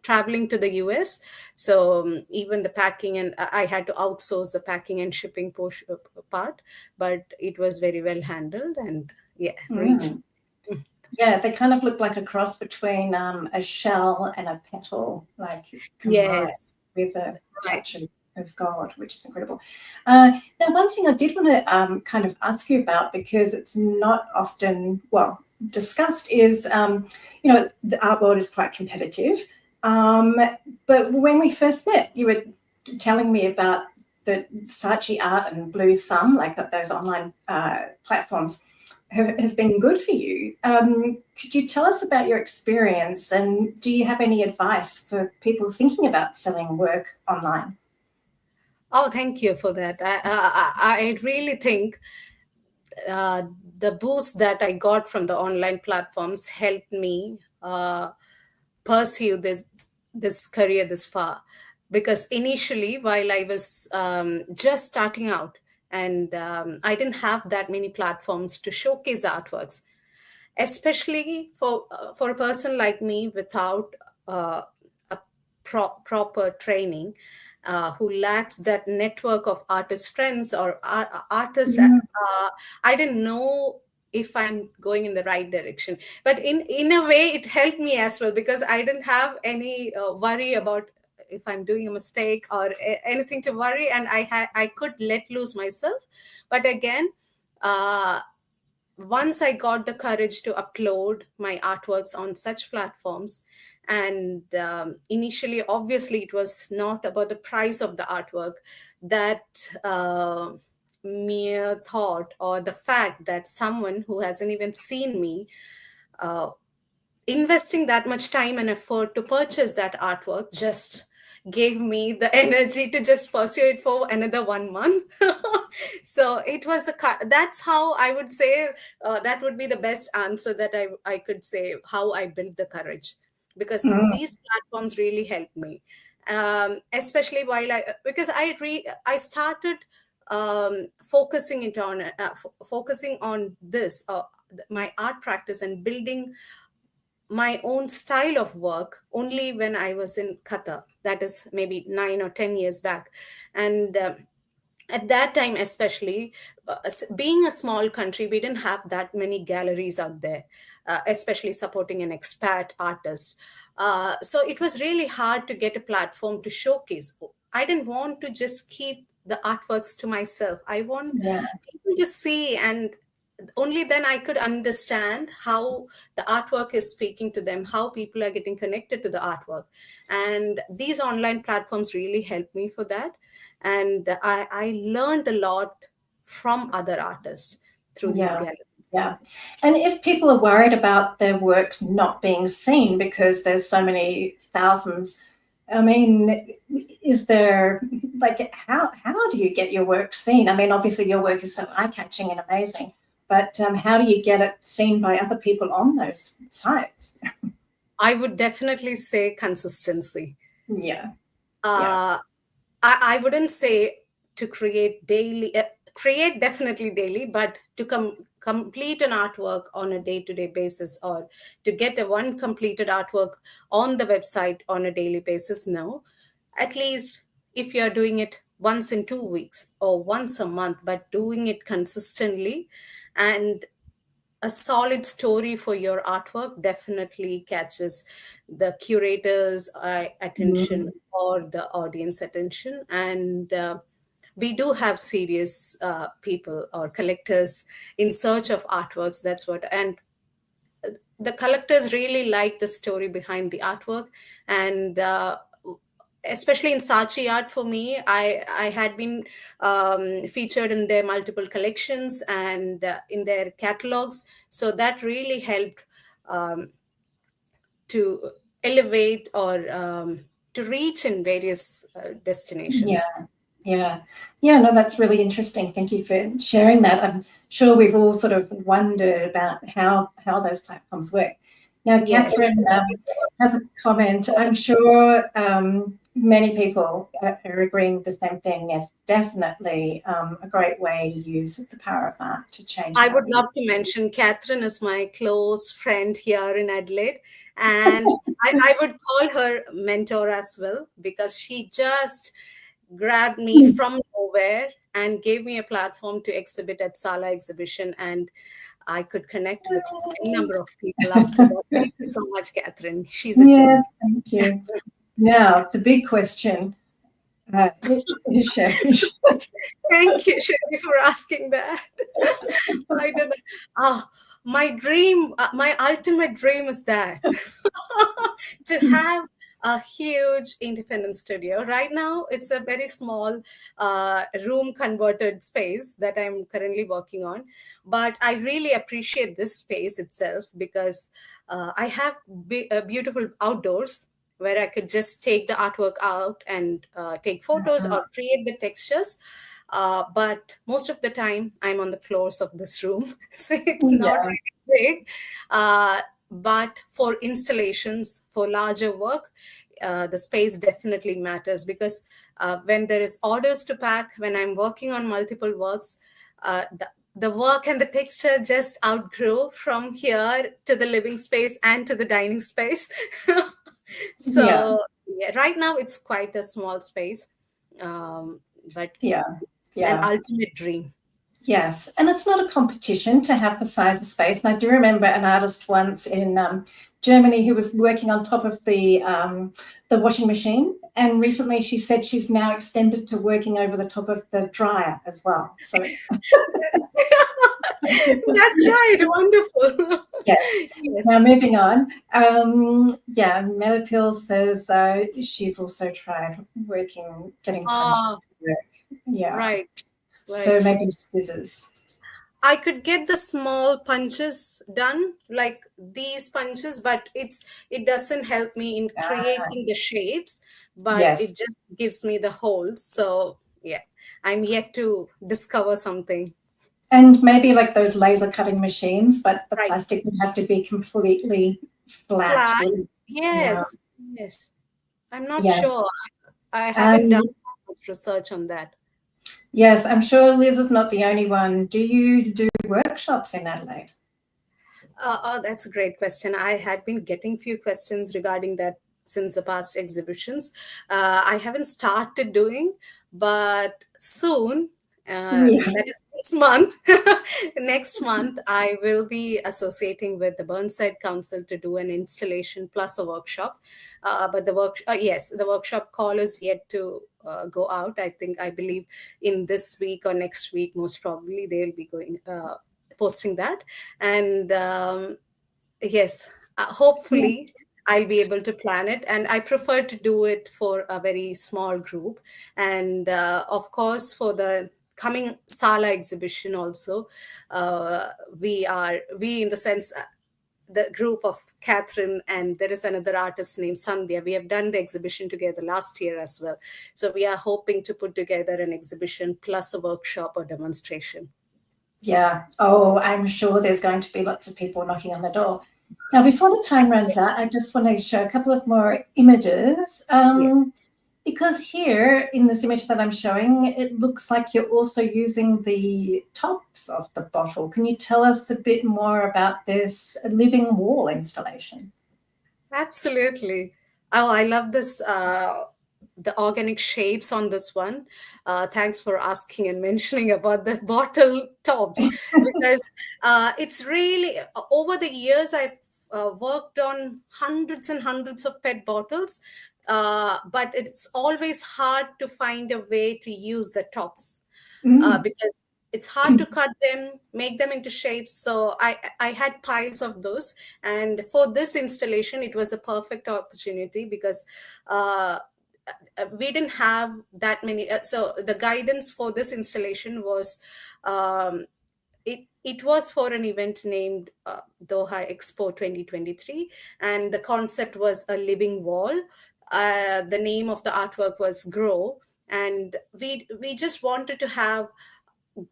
traveling to the US. So even the packing, and I had to outsource the packing and shipping part, but it was very well handled and yeah, reached. Yeah, they kind of look like a cross between a shell and a petal, like combined Yes. with a Right. touch of gold, which is incredible. Now, one thing I did want to kind of ask you about, because it's not often, well, discussed, is, you know, the art world is quite competitive. But when we first met, you were telling me about the Saatchi Art and Blue Thumb, like those online platforms have been good for you. Could you tell us about your experience, and do you have any advice for people thinking about selling work online? Oh, thank you for that. I really think the boost that I got from the online platforms helped me pursue this career this far. Because initially, while I was just starting out, and I didn't have that many platforms to showcase artworks, especially for a person like me without a proper training, who lacks that network of artist friends or artists. I didn't know if I'm going in the right direction. But in a way, it helped me as well, because I didn't have any worry about if I'm doing a mistake or anything to worry, and I could let loose myself. But again, once I got the courage to upload my artworks on such platforms, and initially, obviously, it was not about the price of the artwork, that mere thought or the fact that someone who hasn't even seen me uh, investing that much time and effort to purchase that artwork just gave me the energy to just pursue it for another 1 month. So it was that's how I would say, that would be the best answer that I could say how I built the courage, because these platforms really helped me, especially while because I started focusing it on focusing on this my art practice and building my own style of work only when I was in Qatar. That is maybe 9 or 10 years back. And at that time, especially being a small country, we didn't have that many galleries out there, especially supporting an expat artist. So it was really hard to get a platform to showcase. I didn't want to just keep the artworks to myself. I want Yeah. people to see, and only then I could understand how the artwork is speaking to them, how people are getting connected to the artwork. And these online platforms really helped me for that. And I learned a lot from other artists through these Yeah. galleries. Yeah. And if people are worried about their work not being seen because there's so many thousands, I mean, is there, like, how do you get your work seen? I mean, obviously your work is so eye-catching and amazing, but how do you get it seen by other people on those sites? I would definitely say consistency. Yeah. Uh, I wouldn't say to create daily, create definitely daily, but to complete an artwork on a day-to-day basis, or to get a one completed artwork on the website on a daily basis, no. At least if you're doing it once in 2 weeks or once a month, but doing it consistently, and a solid story for your artwork definitely catches the curator's attention or the audience attention. And we do have serious people or collectors in search of artworks. That's what, and the collectors really like the story behind the artwork. And especially in Saatchi art, for me, I had been featured in their multiple collections and in their catalogs. So that really helped um, to elevate or to reach in various destinations. Yeah, no, that's really interesting. Thank you for sharing that. I'm sure we've all sort of wondered about how those platforms work. Now, Yes. Catherine has a comment. I'm sure many people are agreeing with the same thing. Yes, definitely a great way to use the power of art to change. I would love to mention Catherine is my close friend here in Adelaide, and I would call her mentor as well, because she just grabbed me from nowhere and gave me a platform to exhibit at Sala exhibition, and I could connect with a number of people after that. Thank you so much, Catherine. She's a gem. Thank you. Now, the big question, Sherry. Thank you, Sherry, for asking that. I don't know. My dream, my ultimate dream is that to have a huge independent studio. Right now, it's a very small room converted space that I'm currently working on. But I really appreciate this space itself, because I have beautiful outdoors where I could just take the artwork out and take photos or create the textures. But most of the time, I'm on the floors of this room, so it's not really big. But for installations, for larger work, the space definitely matters, because when there is orders to pack, when I'm working on multiple works, the work and the texture just outgrow from here to the living space and to the dining space. So right now it's quite a small space, but an ultimate dream. Yes, and it's not a competition to have the size of space. And I do remember an artist once in Germany who was working on top of the washing machine, and recently she said she's now extended to working over the top of the dryer as well. So that's right, wonderful. Yes. Now moving on. Melipil says she's also tried getting punches to work. Yeah. Right. So maybe scissors. I could get the small punches done, like these punches, but it doesn't help me in creating the shapes, but it just gives me the holes. So yeah, I'm yet to discover something. And maybe like those laser cutting machines, but the plastic would have to be completely flat. Yes. I'm not sure. I haven't done much research on that. Yes, I'm sure Liz is not the only one. Do you do workshops in Adelaide? That's a great question. I had been getting few questions regarding that since the past exhibitions. I haven't started doing, but soon, that is next month, next month, I will be associating with the Burnside Council to do an installation plus a workshop. But the workshop call is yet to go out. I believe in this week or next week, most probably they'll be posting that. And hopefully I'll be able to plan it, and I prefer to do it for a very small group. And of course, for the coming Sala exhibition also, we in the sense, the group of Catherine and there is another artist named Sandhya. We have done the exhibition together last year as well. So we are hoping to put together an exhibition plus a workshop or demonstration. Yeah. Oh, I'm sure there's going to be lots of people knocking on the door. Now, before the time runs out, I just want to show a couple of more images. Because here in this image that I'm showing, it looks like you're also using the tops of the bottle. Can you tell us a bit more about this living wall installation? Absolutely. Oh, I love this, the organic shapes on this one. Thanks for asking and mentioning about the bottle tops, because it's really, over the years, I've worked on hundreds and hundreds of PET bottles. but it's always hard to find a way to use the tops Mm. because it's hard to cut them, make them into shapes. So I had piles of those. And for this installation, it was a perfect opportunity because we didn't have that many. So the guidance for this installation was um, it was for an event named Doha Expo 2023, and the concept was a living wall. The name of the artwork was Grow, and we just wanted to have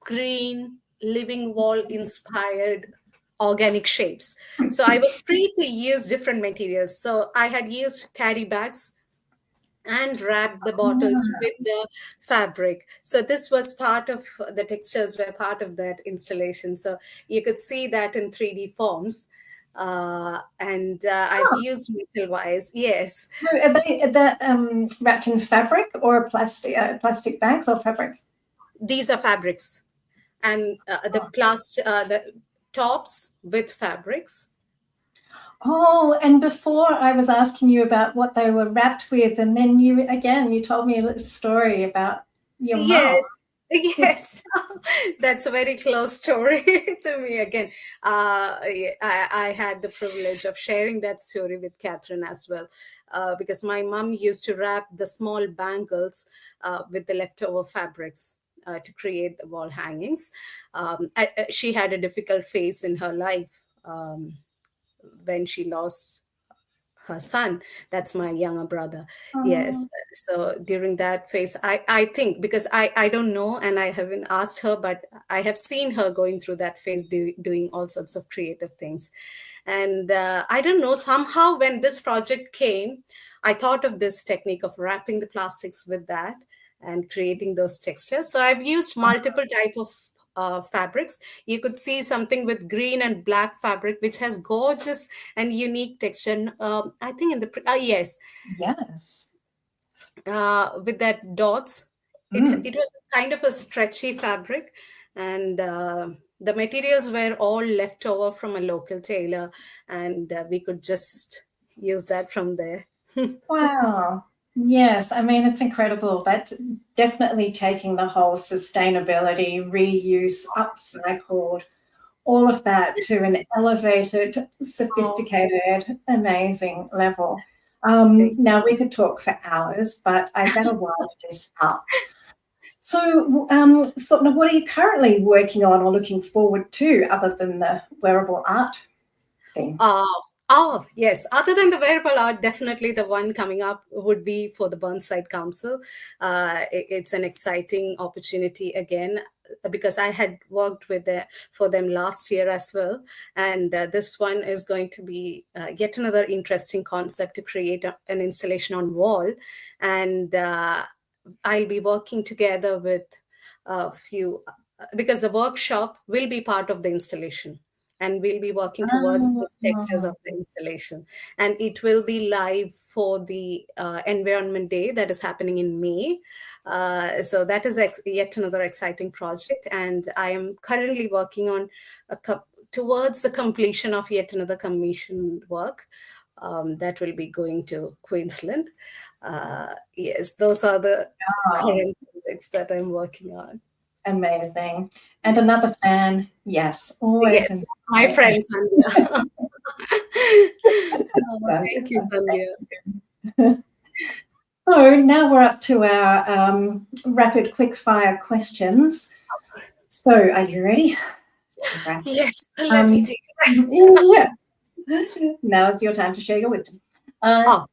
green living wall inspired organic shapes. So I was free to use different materials. So I had used carry bags and wrapped the bottles with the fabric. So this was part of the textures were part of that installation. So you could see that in 3D forms. And I've used metal wires. Yes, So are they wrapped in fabric or plastic bags or fabric? these are fabrics, and the tops with fabrics. Oh, and before I was asking you about what they were wrapped with, and then you told me a little story about your mum. Yes, yes, that's a very close story to me again. I had the privilege of sharing that story with Catherine as well, because my mom used to wrap the small bangles with the leftover fabrics to create the wall hangings. She had a difficult phase in her life when she lost her son. That's my younger brother. Yes. So during that phase, I think, because I don't know and I haven't asked her, but I have seen her going through that phase, doing all sorts of creative things. And I don't know, somehow when this project came, I thought of this technique of wrapping the plastics with that and creating those textures. So I've used multiple type of fabrics. You could see something with green and black fabric, which has gorgeous and unique texture. I think in the yes, Yes. with that dots, Mm. it was kind of a stretchy fabric, and the materials were all left over from a local tailor, and we could just use that from there. Wow. Yes, I mean, it's incredible. That's definitely taking the whole sustainability, reuse, upcycled, all of that to an elevated, Oh, sophisticated, amazing level. thank Now, we could talk for hours, but I better wind this up. So, Swapna, what are you currently working on or looking forward to other than the wearable art thing? Yes. Other than the wearable art, definitely the one coming up would be for the Burnside Council. It's an exciting opportunity again, because I had worked for them last year as well, and this one is going to be yet another interesting concept to create an installation on wall, and I'll be working together with a few, because the workshop will be part of the installation, and we'll be working towards the textures Ah, of the installation. And it will be live for the Environment Day that is happening in May. So that is yet another exciting project. And I am currently working on towards the completion of yet another commission work that will be going to Queensland. Yes, those are the wow. current projects that I'm working on. Amazing. And another fan, yes, always Yes, my inspiring. friend Sandhya. Oh, Sandhya, thank you, thank Sandhya. you. So now we're up to our rapid quick fire questions. So are you ready? Okay. Yes, let me think. Yeah. Now is your time to share your wisdom. Oh,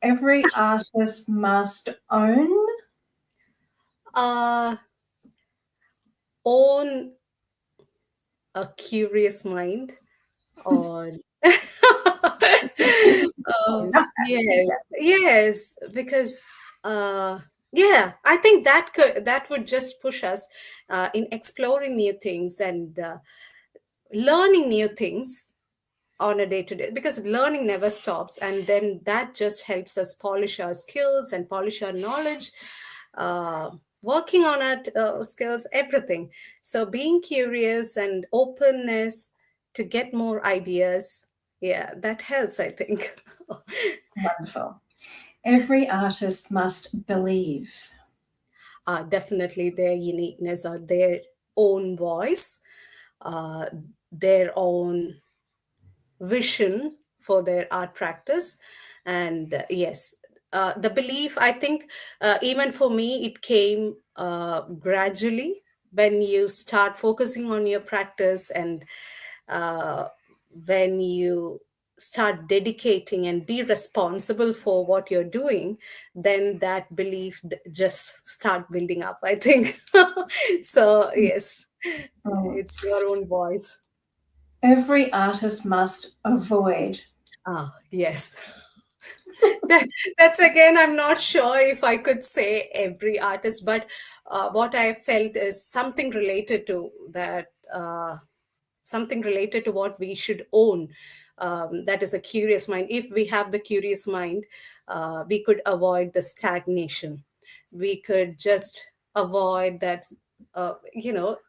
Every artist must own. uh, own a curious mind, or I love that. yes, Yeah. yes, because yeah, I think that would just push us in exploring new things and learning new things on a day to day, because learning never stops, and then that just helps us polish our skills and polish our knowledge, uh, working on our skills, everything. So being curious and openness to get more ideas, yeah, that helps, I think. Wonderful. Every artist must believe. Definitely their uniqueness or their own voice, uh, their own vision for their art practice. And yes, the belief, I think, even for me, it came gradually when you start focusing on your practice, and uh, when you start dedicating and be responsible for what you're doing, then that belief just start building up, I think. So yes, Oh, it's your own voice. every artist must avoid. Ah, yes. That, that's again, I'm not sure if I could say every artist, but what I felt is something related to that, something related to what we should own. That is a curious mind. If we have the curious mind, we could avoid the stagnation. We could just avoid that.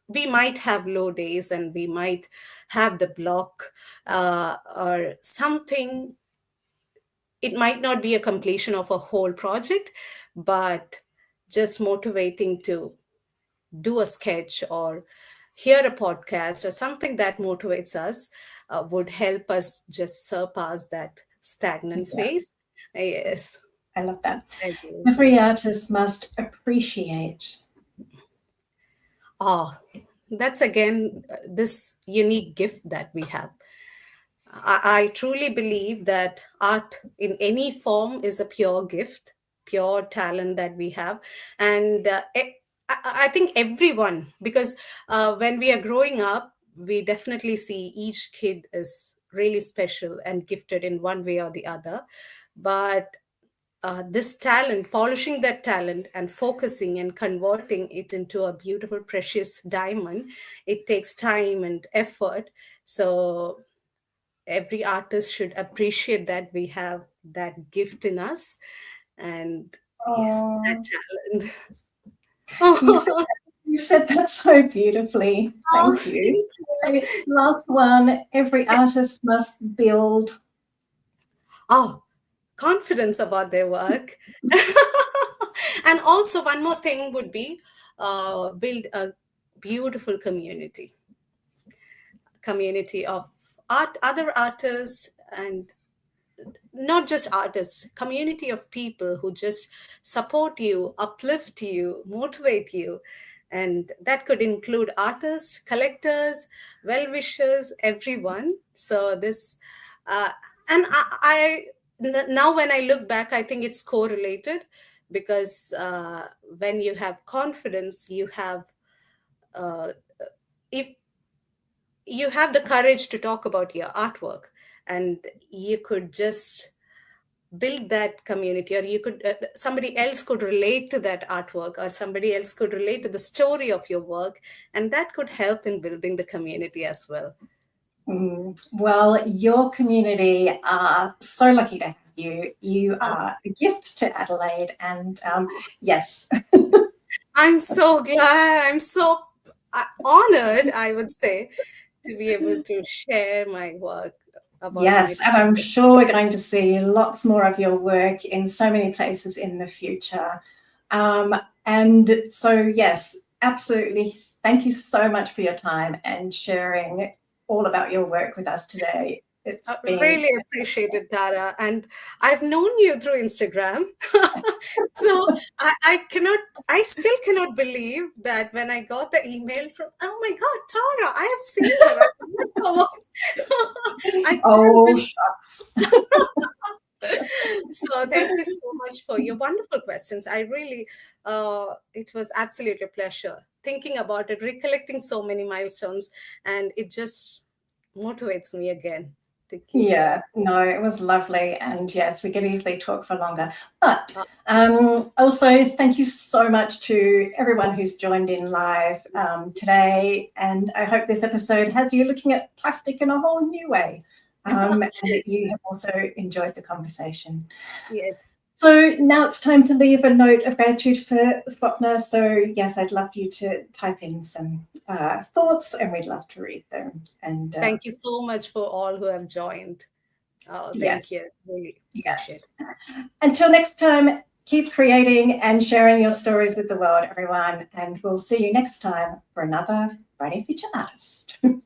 We might have low days and we might have the block, or something. It might not be a completion of a whole project, but just motivating to do a sketch or hear a podcast or something that motivates us would help us just surpass that stagnant Yeah, phase. Yes, I love that. I agree with that. Every artist must appreciate. Oh, that's again this unique gift that we have. I truly believe that art in any form is a pure gift, pure talent that we have. And I think everyone, because when we are growing up, we definitely see each kid is really special and gifted in one way or the other. But this talent, polishing that talent and focusing and converting it into a beautiful, precious diamond, it takes time and effort. So every artist should appreciate that we have that gift in us, and yes, that Oh, talent. you said, Oh, you said that so beautifully. Thank thank you. you. Okay, last one. Every artist must build. Oh, confidence about their work. And also one more thing would be build a beautiful community of other artists, and not just artists, community of people who just support you, uplift you, motivate you. And that could include artists, collectors, well-wishers, everyone. So this uh, and now when I look back, I think it's correlated, because when you have confidence, you have uh, if you have the courage to talk about your artwork, and you could just build that community, or you could somebody else could relate to that artwork, or somebody else could relate to the story of your work, and that could help in building the community as well. Well, your community are so lucky to have you. You Oh, are a gift to Adelaide, and yes. I'm so glad, I'm so honored, I would say, to be able to share my work about my Yes, and I'm sure we're going to see lots more of your work in so many places in the future. And so, yes, absolutely. Thank you so much for your time and sharing all about your work with us today. It's been, Really appreciate it, Tara. And I've known you through Instagram. So I still cannot believe that when I got the email from, oh my God, Tara, I have seen her. I heard her voice. I couldn't oh, believe. shucks. So thank you so much for your wonderful questions. I really, it was absolutely a pleasure thinking about it, recollecting so many milestones, and it just motivates me again to keep Yeah, going. no, it was lovely. And yes, we could easily talk for longer. But also, thank you so much to everyone who's joined in live today. And I hope this episode has you looking at plastic in a whole new way, and that you have also enjoyed the conversation. Yes. So now it's time to leave a note of gratitude for Swapna. So yes, I'd love you to type in some thoughts, and we'd love to read them. And Thank you so much for all who have joined. Oh, thank Yes. you. Really appreciate Yes. it. Until next time, keep creating and sharing your stories with the world, everyone. And we'll see you next time for another Friday Feature Artist. Let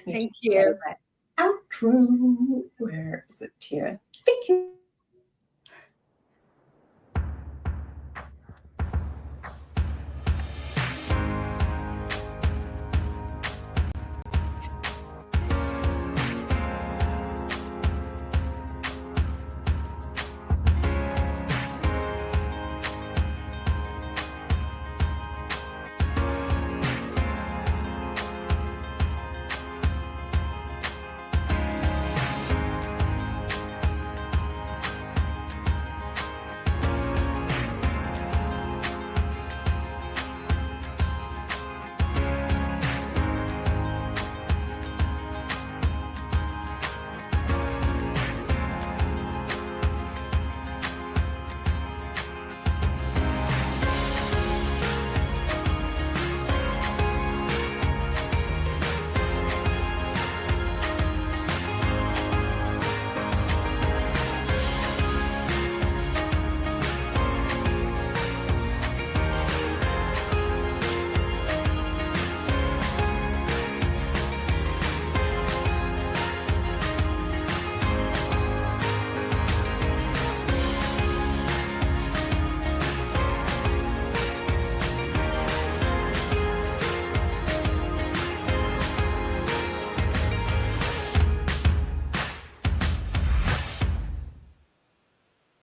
me Thank play you. my outro. Where is it here? Thank you.